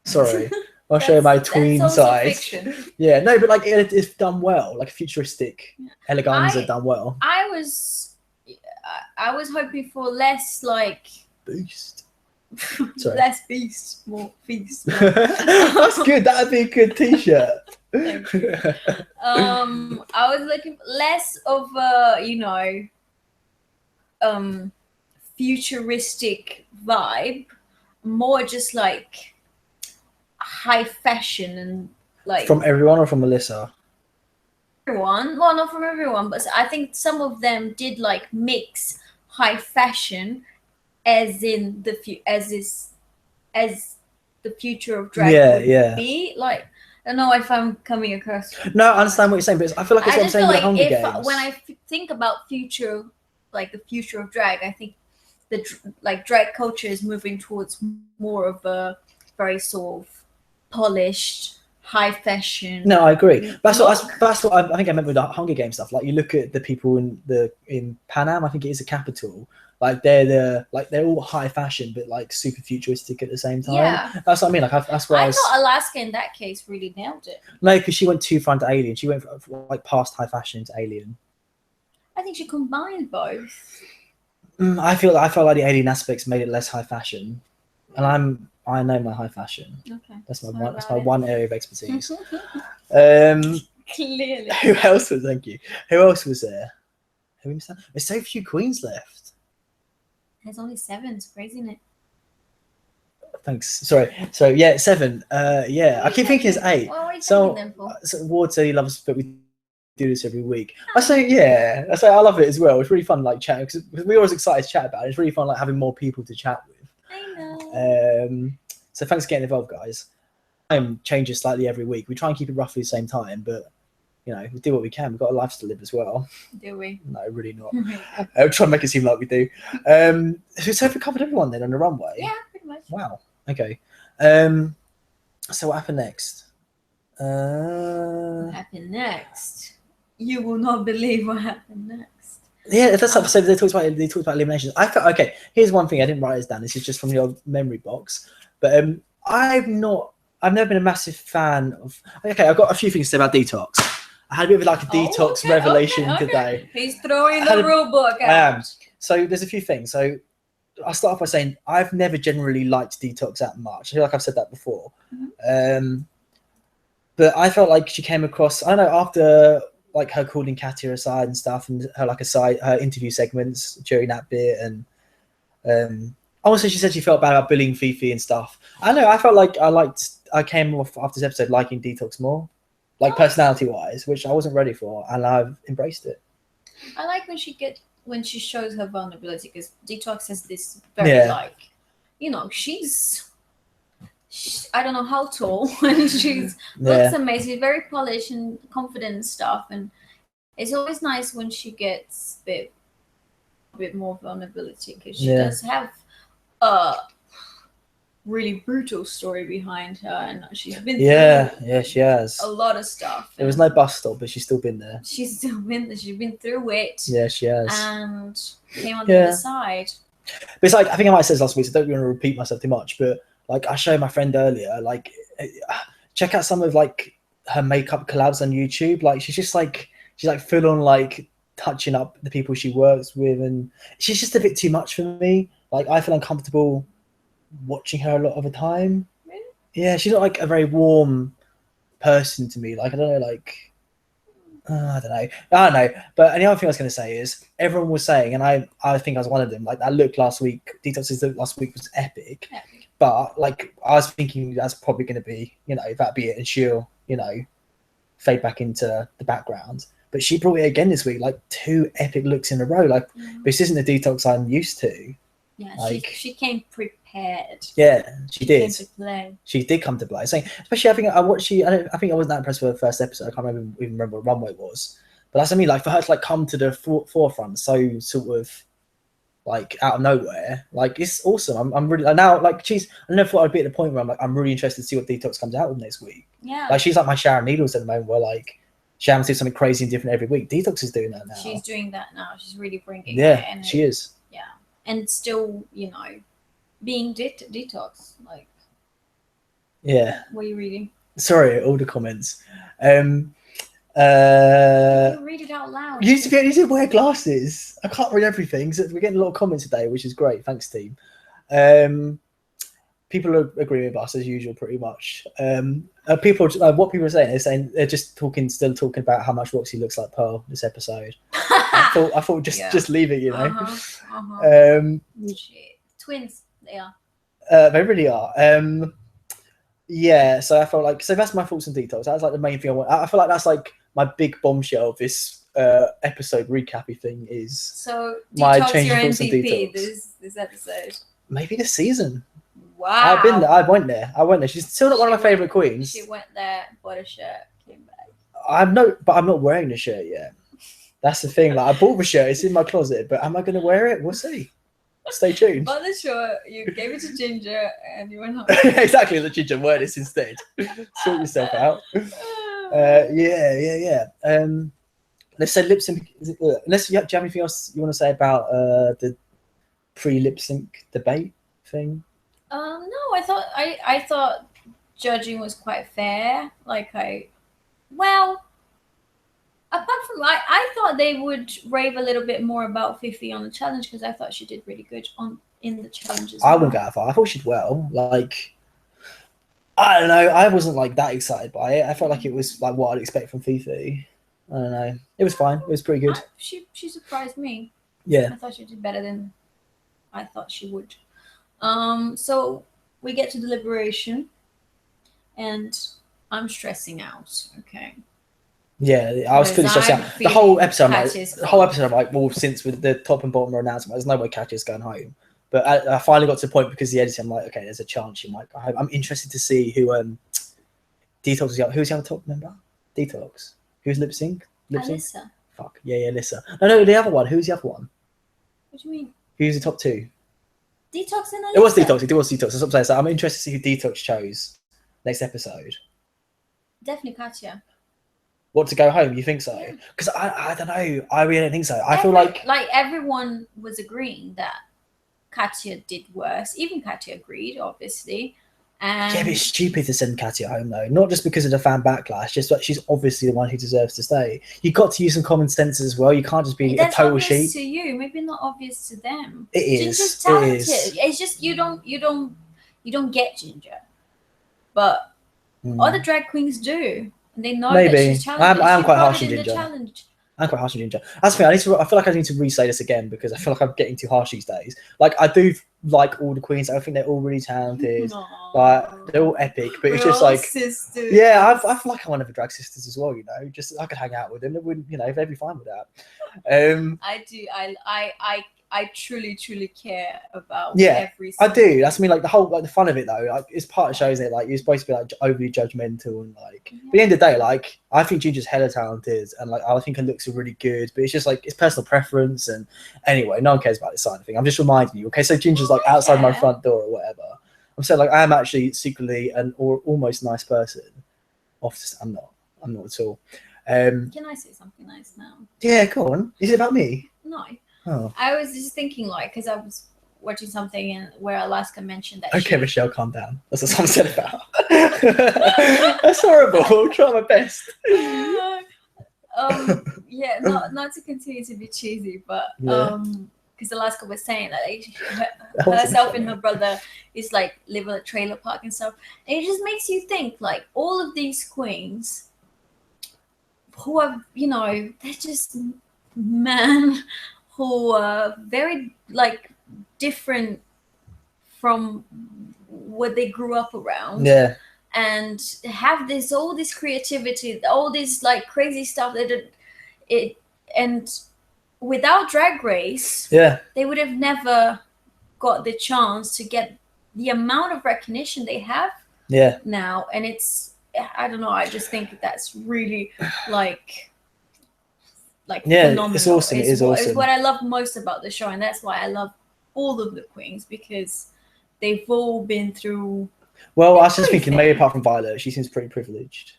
Sorry, I'll show you my tween side. Yeah, no, but like it's done well, like futuristic eleganza done well. I was hoping for less like boost. Less beast, more feast. That's good. That'd be a good t-shirt. Thank you. I was looking for less of a futuristic vibe, more just like high fashion and like from everyone or from Alyssa? Everyone. Well, not from everyone, but I think some of them did like mix high fashion as in the future of drag would be like. I don't know if I'm coming across. No, I understand what you're saying, but I feel like it's what I'm saying with the Hunger Games. When I think about future, like the future of drag, I think the drag culture is moving towards more of a very sort of polished, high fashion. No, I agree. That's what I think I meant with the Hunger Games stuff. Like you look at the people in Pan Am, I think it is the capital. Like they're all high fashion, but like super futuristic at the same time. Yeah, that's what I mean. Like that's why I thought Alaska in that case really nailed it. No, because she went too far into Alien. She went like past high fashion into Alien. I think she combined both. I felt like the Alien aspects made it less high fashion, and I know my high fashion. Okay, that's my one area of expertise. Clearly. Who else was? Thank you. Who else was there? There's so few queens left. There's only 7. It's crazy, isn't it? Thanks. Sorry. So yeah, 7. Yeah, I keep thinking it's 8. Well, what are you thinking them for? Ward said he loves, but we do this every week. I say yeah. I say I love it as well. It's really fun, like chatting because we're always excited to chat about it. It's really fun, like having more people to chat with. I know. So thanks for getting involved, guys. Time changes slightly every week. We try and keep it roughly the same time, but we do what we can. We've got a life to live as well. Do we? No, really not. I'll try and make it seem like we do. So we covered everyone then on the runway? Yeah, pretty much. Wow. Okay. So what happened next? What happened next? You will not believe what happened next. Yeah, that's like so they talked about eliminations. I felt okay. Here's one thing I didn't write this down. This is just from the old memory box. But I've never been a massive fan of. Okay, I've got a few things to say about detox. I had a bit of like a detox revelation today. He's throwing the rule book out. So there's a few things. So I'll start off by saying I've never generally liked detox that much. I feel like I've said that before. Mm-hmm. But I felt like she came across, I don't know, after like her calling Katya aside and stuff, and her interview segments during that bit, and also she said she felt bad about bullying Fifi and stuff. I know, I felt like I came off after this episode liking Detox more, like personality wise, which I wasn't ready for, and I've embraced it. I like when she shows her vulnerability, because Detox has this very like, you know, she's I don't know how tall, and she's looks amazing, very polished and confident and stuff, and it's always nice when she gets a bit more vulnerability, because she does have a really brutal story behind her, and she's been through she has a lot of stuff. There was no bus stop, but she's still been there. She's still been there. She's been through it. Yeah, she has. And came on the other side. But it's like, I think I might have said this last week, so I don't want to repeat myself too much, but like I showed my friend earlier, like check out some of like her makeup collabs on YouTube. Like she's like full on like touching up the people she works with, and she's just a bit too much for me. Like I feel uncomfortable watching her a lot of the time. Really? Yeah, she's not like a very warm person to me. Like I don't know, like I don't know. But the other thing I was going to say is everyone was saying, and I think I was one of them, like that look last week, Detox's look last week was epic. But like I was thinking that's probably going to be, you know, that'd be it, and she'll, you know, fade back into the background. But she brought it again this week, like 2 epic looks in a row. Like this isn't the Detox I'm used to. Yeah, like, she came prepared. Yeah, she did. Came to play. She did come to play. So, especially, I think I think I wasn't that impressed with the first episode. I can't even remember what Runway was. But that's what I mean. Like for her to like come to the forefront, so sort of like out of nowhere, like it's awesome. I'm really now like I never thought I'd be at the point where I'm really interested to see what Detox comes out with next week. Yeah, like she's like my Sharon Needles at the moment, where like Sharon's doing something crazy and different every week. Detox is doing that now. She's doing that now. She's really bringing it. And she is. Yeah, and still, you know, being Detox. Like, what are you reading? Sorry, all the comments. You read it out loud. You need to wear glasses. I can't read everything. So we're getting a lot of comments today, which is great. Thanks, team. People are agreeing with us as usual, pretty much. What people are saying is saying they're just still talking about how much Roxy looks like Pearl this episode. I thought just leave it, you know. Twins, they are. They really are. So I felt like that's my thoughts on Detox. That's like the main thing I want. I feel like that's like my big bombshell of this episode recappy thing is. So my Detox, your thoughts on MVP Detox. this episode. Maybe this season. Wow. I've been there. I went there. She's still not one of my favorite queens. She went there, bought a shirt, came back. I'm not wearing the shirt yet. That's the thing. Like I bought the shirt. It's in my closet, but am I going to wear it? We'll see. Stay tuned. Bought the shirt. You gave it to Ginger, and you went home. Exactly. The Ginger wear this instead. Sort yourself out. Yeah. Let's say lip sync. Do you have anything else you want to say about the pre-lip sync debate thing? No, I thought judging was quite fair. Apart from I thought they would rave a little bit more about Fifi on the challenge, because I thought she did really good in the challenges. I wouldn't go that far. I thought she did well. Like, I don't know. I wasn't like that excited by it. I felt like it was like what I'd expect from Fifi. I don't know. It was fine. It was pretty good. She surprised me. Yeah. I thought she did better than I thought she would. So we get to deliberation, and I'm stressing out. Okay. Yeah, I was feeling stressed out. The whole episode, I'm like, well, since with the top and bottom are announced, there's no way Katya's going home. But I finally got to the point because of the editing, I'm like, okay, there's a chance she might go home. I'm interested to see who Detox is. Who's the other top member? Detox. Who's lip sync? Alyssa. Fuck yeah, Alyssa. No, the other one. Who's the other one? What do you mean? Who's the top two? Detox and Alyssa. It was Detox. That's what I'm saying. So I'm interested to see who Detox chose next episode. Definitely Katya. What, to go home? You think so? Because I don't know. I really don't think so. I feel like everyone was agreeing that Katya did worse. Even Katya agreed, obviously. And yeah, but it's stupid to send Katya home though. Not just because of the fan backlash, just that she's obviously the one who deserves to stay. You got to use some common sense as well. You can't just be a total sheep. That's obvious to you, maybe not obvious to them. It is. Ginger's talented. It's just you don't get Ginger, but other drag queens do. And they know Maybe. that she's challenging. I am She quite brought harsh it on in the Ginger. challenge. I'm quite harsh on Ginger. That's the thing. I feel like I need to re-say this again because I feel like I'm getting too harsh these days. Like I do like all the queens. I think they're all really talented. Like they're all epic. But it's just like sisters. yeah, I feel like I want to have drag sisters as well. You know, just I could hang out with them. They wouldn't, you know, they'd be fine with that. I do. I truly care about Yeah, every I single do. That's I mean, like the whole like the fun of it though. Like it's part of shows it like you're supposed to be like overly judgmental and like. But at the end of the day, like I think Ginger's hella talented and like I think her looks are really good. But it's just like it's personal preference and anyway, no one cares about this side of thing. I'm just reminding you. Okay, so Ginger's like outside my front door or whatever. I'm saying like I am actually secretly an or almost nice person. I'm not. I'm not at all. Can I say something nice now? Yeah, go on. Is it about me? No. Oh. I was just thinking, like, because I was watching something and where Alaska mentioned that. Okay, Michelle, calm down. That's what someone said about. That's horrible. I'll try my best. Yeah, not to continue to be cheesy, but because Alaska was saying that herself and her brother is like live in a trailer park and stuff, and it just makes you think like all of these queens who are, you know, they're just men who are very like different from what they grew up around. Yeah. And have all this creativity, all this like crazy stuff that it and without Drag Race, they would have never got the chance to get the amount of recognition they have now. And it's, I don't know, I just think that's really like phenomenal. It's awesome. It is awesome. It's what I love most about the show, and that's why I love all of the queens, because they've all been through. Well, I was just thinking, maybe apart from Violet, she seems pretty privileged.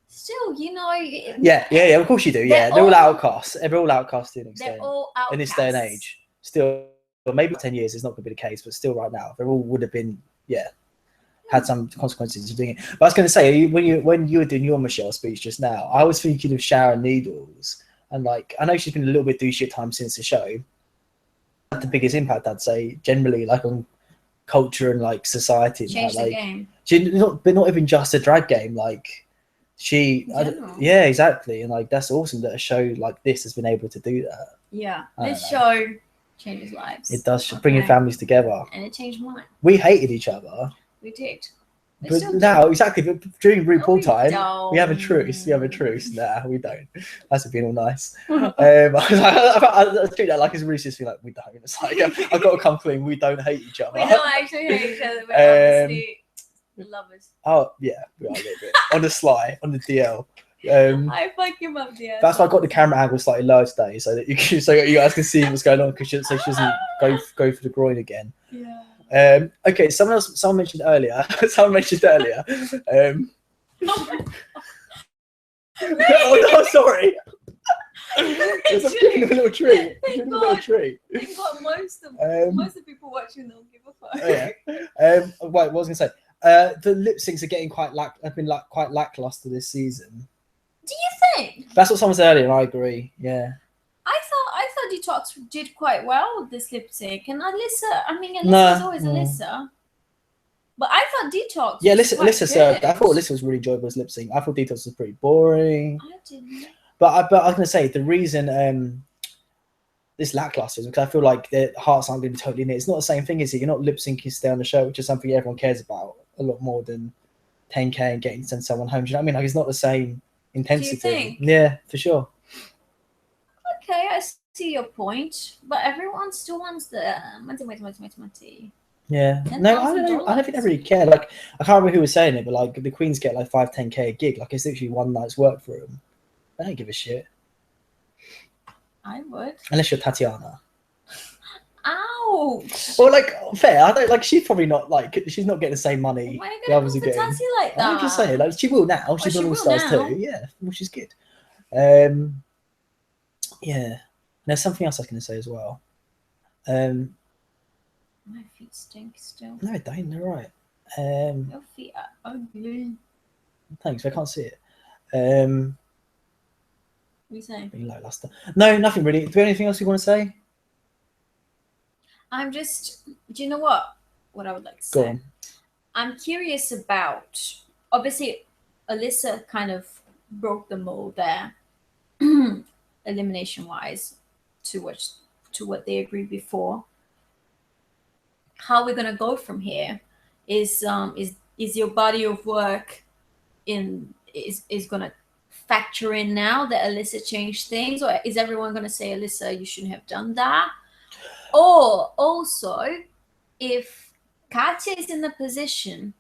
Still, you know. Yeah. Of course you do. Yeah, they're all outcasts. They're all outcasts to an extent. They're all outcasts. In this day and age. Still, well, maybe 10 years is not going to be the case, but still, right now, they all would have been, had some consequences of doing it. But I was going to say, when you were doing your Michelle speech just now, I was thinking of Sharon Needles, and like I know she's been a little bit douchey at times since the show. The biggest impact, I'd say, generally, like on culture and like society. Changed like, the game. But not even just a drag game. Like yeah, exactly, and like that's awesome that a show like this has been able to do that. Yeah, this show changes lives. It does, bringing families together, and it changed mine. We hated each other. We did. But now, exactly. But during RuPaul time, we have a truce. Nah, we don't. That's being all nice. I treat that like it's a really serious thing. Like we don't. It's like I've got to come clean. We don't hate each other. We don't actually hate each other. We're obviously lovers. Oh yeah, we are a little bit on the sly, on the DL. I fucking love DL. That's why I got the camera angle slightly lower today, so that you guys can see what's going on, because she doesn't go for the groin again. Yeah. Okay, someone mentioned earlier. Oh no, sorry. I'm giving them a little treat. Thank God most of people watching don't give a fuck. Oh, yeah. Right, what was I going to say? The lip syncs are getting have been quite lackluster this season. Do you think? That's what someone said earlier, and I agree. Yeah. I thought Detox did quite well with this lip sync, and Alyssa's always Alyssa. But I thought Detox. Yeah, Alyssa served. I thought Alyssa was really enjoyable as lip sync. I thought Detox was pretty boring. I didn't. But I was going to say the reason this lackluster is because I feel like their hearts aren't going to be totally in it. It's not the same thing, is it? You're not lip syncing to stay on the show, which is something everyone cares about a lot more than 10K and getting to send someone home. Do you know what I mean? Like it's not the same intensity. Do you think? Yeah, for sure. Okay, I see your point, but everyone still wants the money. Yeah, no, I don't think they really care. Like, I can't remember who was saying it, but like the queens get like 5-10K a gig. Like it's literally one night's work for them. They don't give a shit. I would, unless you're Tatiana. Ouch. Well, like fair. I don't like. She's probably not like. She's not getting the same money. Why the others are getting. Like that? I'm just saying. Like she will now. She's on All Stars too. Yeah, which is good. Yeah. There's something else I was going to say as well. My feet stink still. No, they don't. They're right. Your feet are ugly. Thanks. I can't see it. What are you saying? No, nothing really. Do you have anything else you want to say? I'm just. Do you know what? What I would like to say. Go on. I'm curious about. Obviously, Alyssa kind of broke the mold there, elimination wise, to what they agreed before. How we're gonna go from here is your body of work is gonna factor in now that Alyssa changed things, or is everyone gonna say, Alyssa, you shouldn't have done that? Or also, if Katya is in the position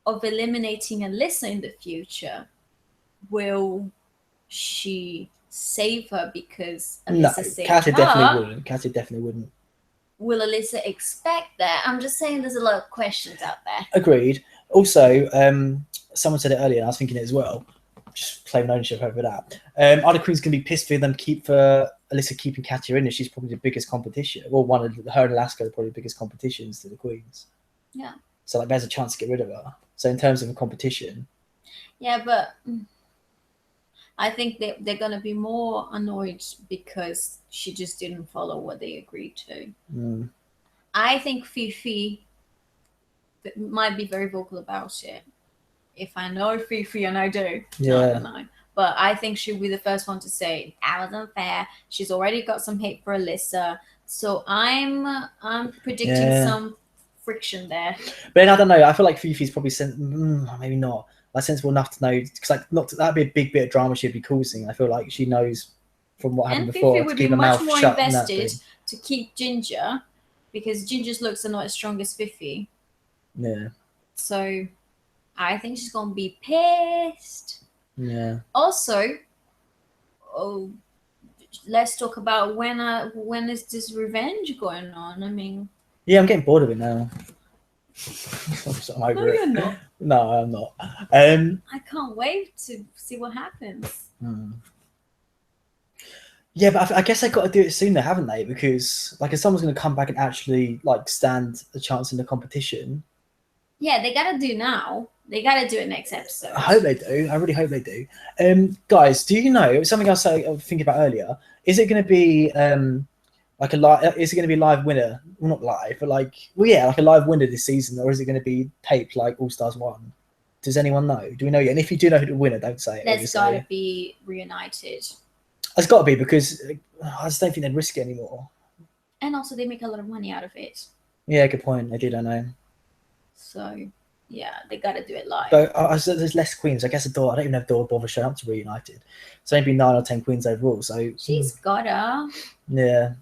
of eliminating Alyssa in the future, will she save her because No, Alyssa saved Katya her? definitely wouldn't. Katya definitely wouldn't. Will Alyssa expect that? I'm just saying there's a lot of questions out there. Agreed. Also, someone said it earlier, and I was thinking it as well. Just claiming ownership over that. Other queens can be pissed for them for Alyssa keeping Katya in, and she's probably the biggest competition. Well, one of her and Alaska are probably the biggest competitions to the queens. Yeah. So like, there's a chance to get rid of her. So in terms of a competition. Yeah, but I think they're gonna be more annoyed because she just didn't follow what they agreed to. Mm. I think Fifi might be very vocal about it. If I know Fifi, and I do, Yeah. I don't know. But I think she'll be the first one to say that was unfair. She's already got some hate for Alyssa, so I'm predicting some friction there. But then I don't know. I feel like Fifi's probably maybe not. Like sensible enough to know, because like that'd be a big bit of drama she'd be causing. I feel like she knows from what happened before. And Fifi would to keep be her much mouth more shut invested to keep Ginger, because Ginger's looks are not as strong as Fifi. Yeah. So I think she's gonna be pissed. Yeah. Also, let's talk about when is this revenge going on? I mean, yeah, I'm getting bored of it now. I'm over no, you're not. No, I'm not. I can't wait to see what happens. Yeah, but I guess they got to do it sooner, haven't they? Because like, if someone's going to come back and actually like stand a chance in the competition. Yeah, they gotta do now. They gotta do it next episode. I hope they do. I really hope they do. Guys, do you know something else I was thinking about earlier? Is it going to be like a live? Is it going to be a live winner? Well, not live, but like, well, yeah, like a live winner this season, or is it going to be taped like All Stars 1? Does anyone know? Do we know yet? And if you do know who the winner, don't say it. That's gotta be reunited. It's got to be, because I just don't think they'd risk it anymore. And also, they make a lot of money out of it. Yeah, good point. They do, don't know. So, yeah, they got to do it live. But there's less queens. I guess I don't even know if Dora bother showing up to Reunited. So maybe 9 or 10 queens overall. So she's gotta. Yeah.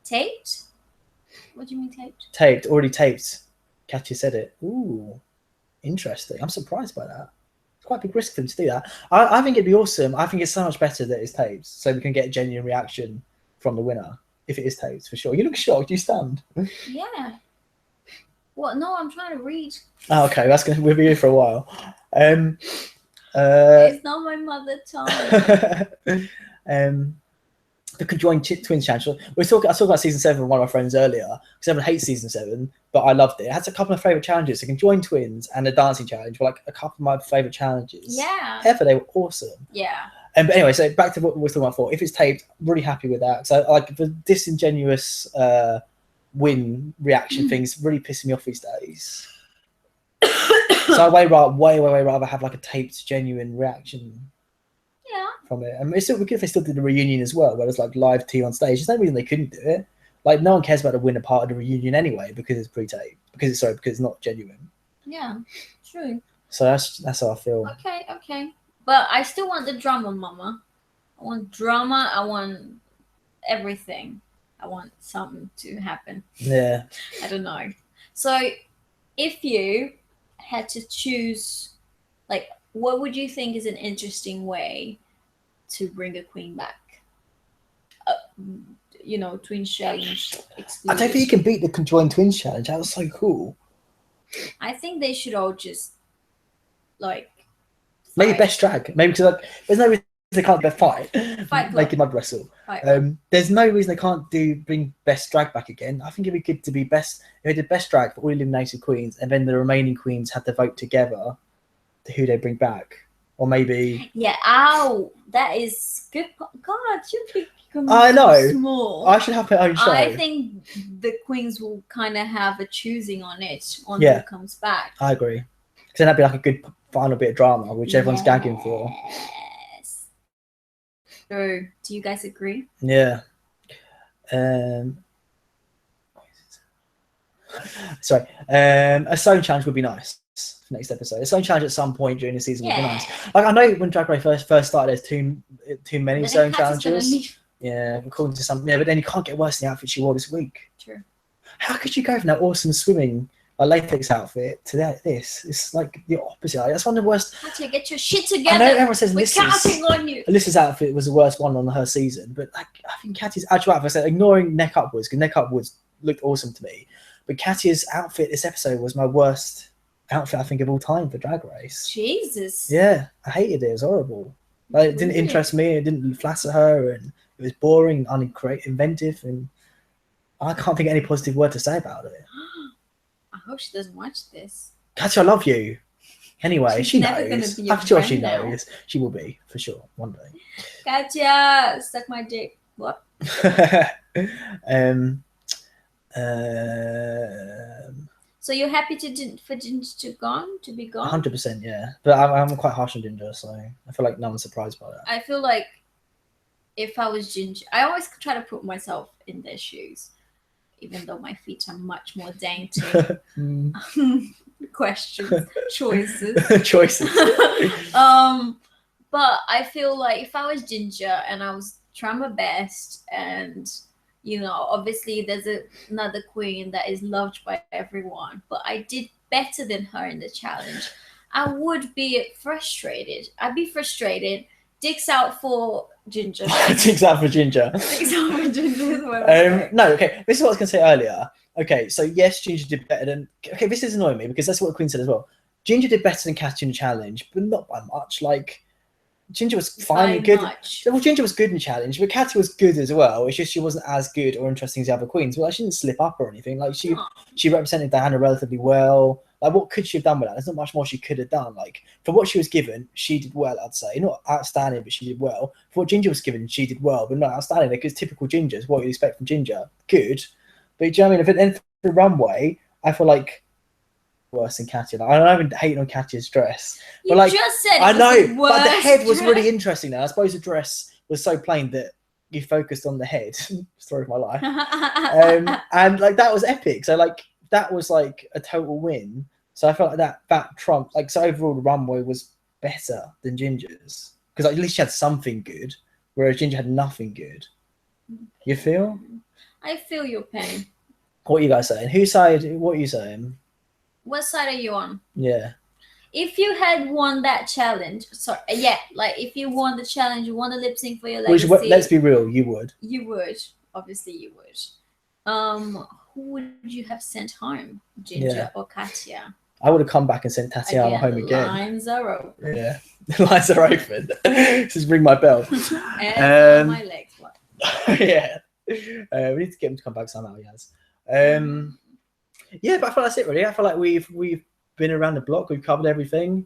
Taped? What do you mean taped? Taped. Already taped. Katya said it. Ooh, interesting. I'm surprised by that. It's quite a big risk for them to do that. I think it'd be awesome. I think it's so much better that it's taped, so we can get a genuine reaction from the winner if it is taped, for sure. You look shocked. You stand. Yeah. What? No, I'm trying to read. Oh, okay, we'll be here for a while. It's not my mother tongue. The conjoined twins challenge. I talked about season 7 with one of my friends earlier, because everyone hates season 7, but I loved it. It has a couple of favorite challenges. The conjoined twins and the dancing challenge were like a couple of my favorite challenges. Yeah. Ever. They were awesome. Yeah. But anyway, so back to what we were talking about before. If it's taped, I'm really happy with that. So like the disingenuous win reaction things really pissing me off these days. So I way rather have like a taped genuine reaction. Yeah. From it. And it's still good if they still did the reunion as well, where it's like live tea on stage. There's no reason they couldn't do it. Like, no one cares about the winner part of the reunion anyway, because it's pre-taped. Because it's not genuine. Yeah, true. So that's how I feel. Okay. But I still want the drama, mama. I want drama. I want everything. I want something to happen. Yeah. I don't know. So if you had to choose, like, what would you think is an interesting way to bring a queen back? Twin challenge exclusive. I don't think you can beat the conjoined twins challenge. That was so cool. I think they should all just maybe best drag. Maybe because there's no reason they can't fight. Make it mud wrestle. There's no reason they can't bring best drag back again. I think it'd be good to be best. If they did best drag for all eliminated queens, and then the remaining queens had to vote together to who they bring back, or maybe. Yeah. Ow, that is good. God, you become I know. Small. I should have my own show. I think the queens will kind of have a choosing on it who comes back. I agree. Because then that'd be like a good final bit of drama, which everyone's gagging for. Yes. So, do you guys agree? Yeah. Sorry. A sewing challenge would be nice for next episode. A sewing challenge at some point during the season would be nice. Like, I know when Drag Race first started, there's too many sewing challenges. Yeah, according to some. Yeah, but then you can't get worse than the outfit she wore this week. True. How could you go from that awesome swimming latex outfit to this? It's like the opposite. Like, that's one of the worst. Katya, get your shit together. I know everyone says we're counting on you. Alyssa's outfit was the worst one on her season, but like, I think Katya's actual outfit, ignoring neck upwards, because neck upwards looked awesome to me. But Katya's outfit this episode was my worst outfit, I think, of all time for Drag Race. Jesus. Yeah, I hated it. It was horrible. Like, it didn't interest me. It didn't flatter her, and it was boring, uninventive, and I can't think of any positive word to say about it. I hope she doesn't watch this. Katya, I love you. Anyway, She's she never knows. Gonna be I'm sure she now. knows. She will be, for sure, one day. Katya, suck my dick. What? So you're happy for Ginger to be gone? 100%, yeah. But I'm quite harsh on Ginger, so I feel like no one's surprised by that. I feel like if I was Ginger, I always try to put myself in their shoes, even though my feet are much more dainty. Questions, choices. But I feel like if I was Ginger and I was trying my best, and obviously there's another queen that is loved by everyone, but I did better than her in the challenge, I would be frustrated. I'd be frustrated. Dicks out for Ginger. Dicks out for Ginger. Dicks out for Ginger. No, okay. This is what I was going to say earlier. Okay, so yes, Ginger did better than. Okay, this is annoying me because that's what the Queen said as well. Ginger did better than Katya in the challenge, but not by much. Like, Ginger was fine and good. Well, Ginger was good in the challenge, but Katya was good as well. It's just she wasn't as good or interesting as the other queens. But like, she didn't slip up or anything. Like, she represented Diana relatively well. Like, what could she have done with that? There's not much more she could have done. Like, for what she was given, she did well, I'd say. Not outstanding, but she did well. For what Ginger was given, she did well, but not outstanding. Because typical Gingers, what you expect from Ginger, good. But do you know what I mean? If it then for Runway, I feel like worse than Katya. Like, I don't even hate on Katya's dress. But like, just said I know, but the head was dress. really interesting now. I suppose the dress was so plain that you focused on the head. Story of my life. And like, that was epic. So like, that was like a total win. So I felt like that trumped. Like, so overall, the Runway was better than Ginger's because like, at least she had something good, whereas Ginger had nothing good. You feel? I feel your pain. What are you guys saying? Whose side? What are you saying? What side are you on? Yeah. If you had won that challenge, like if you won the challenge, you won the lip sync for your legacy. Which, let's be real, you would. You would. Obviously, you would. Who would you have sent home, Ginger or Katya? I would have come back and sent Tatiana home again. Lines are open. Yeah, the lines are open. Just ring my bell. And my legs. What? Yeah. We need to get him to come back somehow, yes. Yeah, but I feel that's it really. I feel like we've been around the block. We've covered everything.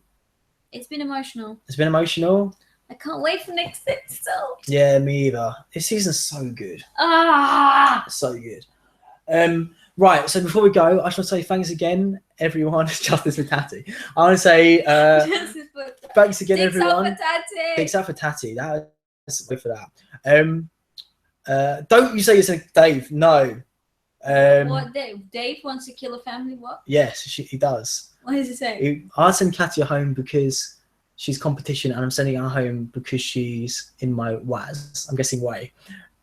It's been emotional. It's been emotional. I can't wait for next episode. Yeah, me either. This season's so good. So good. Right, so before we go, I should say thanks again, everyone. Justice for Tati. I want to say thanks again, everyone. Thanks out for Tati. That's good for that. Don't you say it's a Dave? No. What Dave? Dave wants to kill a family? What? Yes, he does. What does he say? I send Katya home because she's competition, and I'm sending her home because she's in my Waz. I'm guessing way.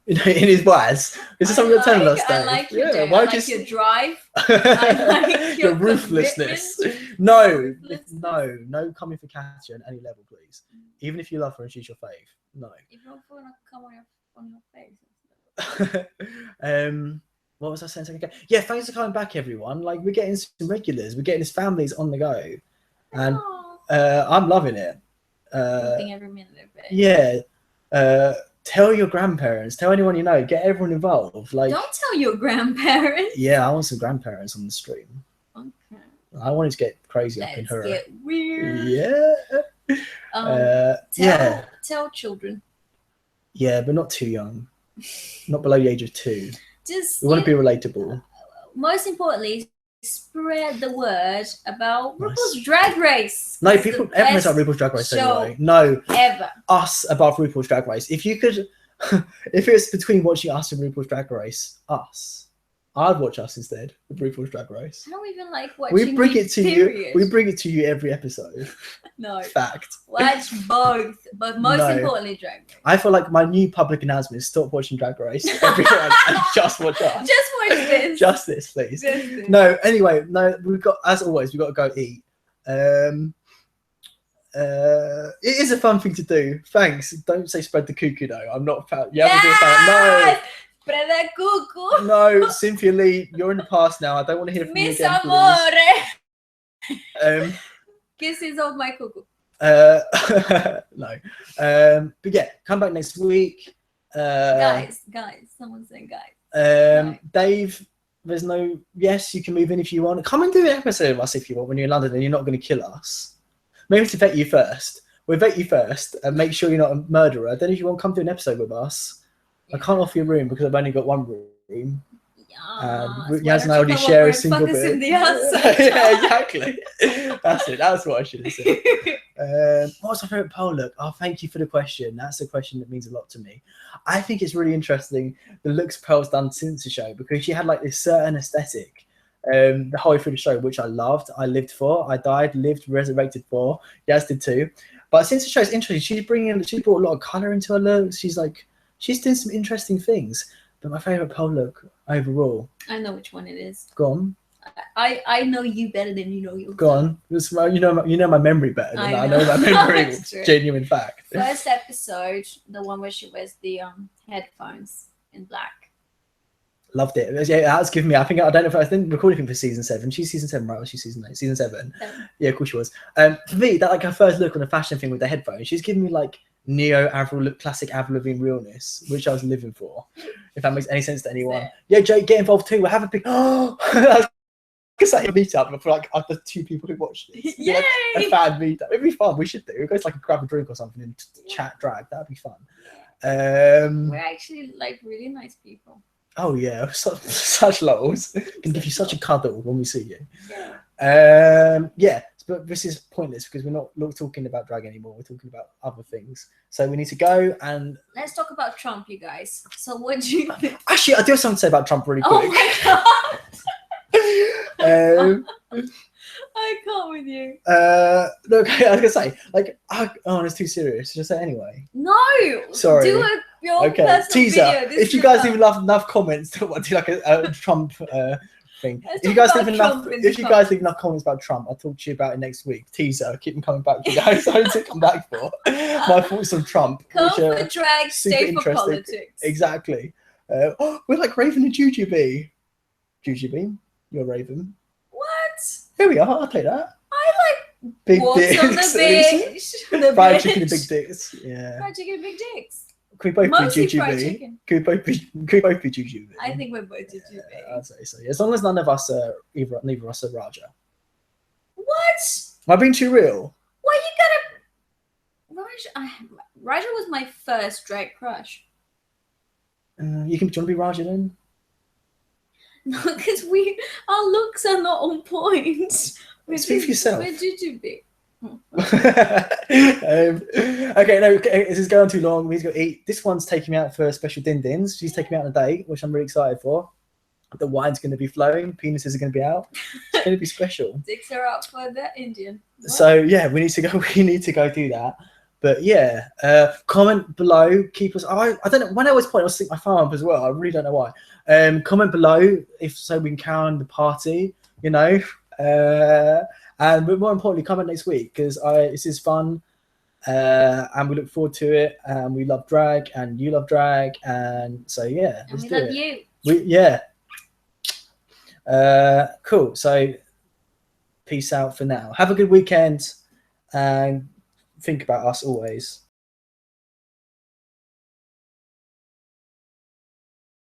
In his Waz. Is this something you're telling us, Dave? I like your Dave. I like your drive. I like your ruthlessness. No coming for Katya at any level, please. Even if you love her and she's your fave. No. If you want to come on your face. What was I saying? Yeah, thanks for coming back, everyone. Like, we're getting some regulars. We're getting his families on the go. And I'm loving it. Loving every minute of it. Yeah. Tell your grandparents. Tell anyone you know. Get everyone involved. Like, don't tell your grandparents. Yeah, I want some grandparents on the stream. Okay. I wanted to get crazy up in her. Get weird. Yeah. Tell children. Yeah, but not too young. Not below the age of 2. We want to be relatable. Most importantly, spread the word about RuPaul's Drag Race. No, It's people the everyone knows best about RuPaul's Drag Race show anyway. No, ever. us above RuPaul's Drag Race. If you could, if it's between watching us and RuPaul's Drag Race, I'd watch us instead of RuPaul's Drag Race. I don't even like watching. We bring it to period. you. We bring it to you every episode. No. Fact. Watch both, but most importantly, Drag Race. I feel like my new public announcement is stop watching Drag Race, everyone, and just watch us. Just watch this. Just this, please. Just this. No, anyway, we've got, as always, we've got to go eat. It is a fun thing to do. Thanks. Don't say spread the cuckoo though. I'm not a fan. You haven't been a fan. No. Spread the cuckoo. No, Cynthia Lee, you're in the past now. I don't want to hear from you Mis again. amore. Kisses of my cuckoo. No. But yeah, come back next week. Guys, someone saying guys. Dave, there's no, yes, you can move in if you want. Come and do an episode of us if you want when you're in London and you're not going to kill us. Maybe to vet you first. We'll vet you first and make sure you're not a murderer. Then if you want to come do an episode with us, I can't offer you a room because I've only got one room. Yaz and I already share a single bed. Yeah, exactly. That's it. That's what I should have said. What's my favourite pole look? Oh, thank you for the question. That's a question that means a lot to me. I think it's really interesting the looks Pearl's done since the show because she had like this certain aesthetic the whole way through the show, which I loved. I lived for. I died, lived, resurrected for. Yaz did too. But since the show is interesting, she brought a lot of colour into her looks. She's doing some interesting things. But my favourite pole look overall. I know which one it is. Go on. I know you better than you know yourself. Go on. You know my memory better than I know my memory. Genuine fact. First episode, the one where she wears the headphones in black. Loved it. Yeah, that's given me. I don't know if I didn't record anything for season 7. She's season 7, right? Or she's season 8? Season 7. Yeah, of course she was. For me, that like her first look on the fashion thing with the headphones, she's giving me like neo Avril, classic Avril Lavigne realness, which I was living for. If that makes any sense to anyone. Yeah, Jake, get involved too. We'll have a big. Oh, it's like a meetup for like the 2 people who watch this. Yay! Like a fan meetup. It'd be fun. We should do. We'll go to like grab a drink or something and chat drag. That'd be fun. We're actually like really nice people. Oh yeah, such lols. Can give you such a cuddle when we see you. Yeah, but this is pointless because we're not talking about drag anymore. We're talking about other things. So we need to go and let's talk about Trump, you guys. So what do you think? Actually, I do have something to say about Trump really quick. Oh my god. I can't with you. Look, I was gonna say, like, it's too serious. Just say it anyway. No. Sorry. Do your personal teaser. video. If you guys leave enough comments to do like a Trump thing. If you guys leave enough comments about Trump, I'll talk to you about it next week. Teaser. Keep them coming back, you guys. I need to come back for my thoughts on Trump. Come for drag, stay for politics. Exactly. We're like Raven and Jujubee. Jujubee, you're Raven. What? Here we are. I'll take that. I like big dicks. On the beach. Fried chicken and big dicks. Yeah. Fried chicken and big dicks. Can we both Mostly be fried Jujubee? chicken. Can we both be Jujubee? I think we're both Jujubee. I'd say so. Yeah. As long as none of us are neither of us are Raja. What? Am I being too real? Well, you gotta. Raja was my first drag crush. Do you want to be Raja then? No, because our looks are not on point. Speak for yourself. We're Jujubee. Okay, no, this is going too long. We need to go eat. This one's taking me out for special din-dins. She's taking me out on a date, which I'm really excited for. The wine's going to be flowing. Penises are going to be out. It's going to be special. Dicks are out for the Indian. What? So yeah, we need to go. We need to go do that. But yeah, comment below. Keep us. I don't know. When I was playing, I was thinking my phone up as well. I really don't know why. Comment below if so we can carry on the party. You know. And but more importantly, comment next week because this is fun, and we look forward to it. And we love drag, and you love drag, and so yeah, and we love you. Cool. So peace out for now. Have a good weekend, and think about us always.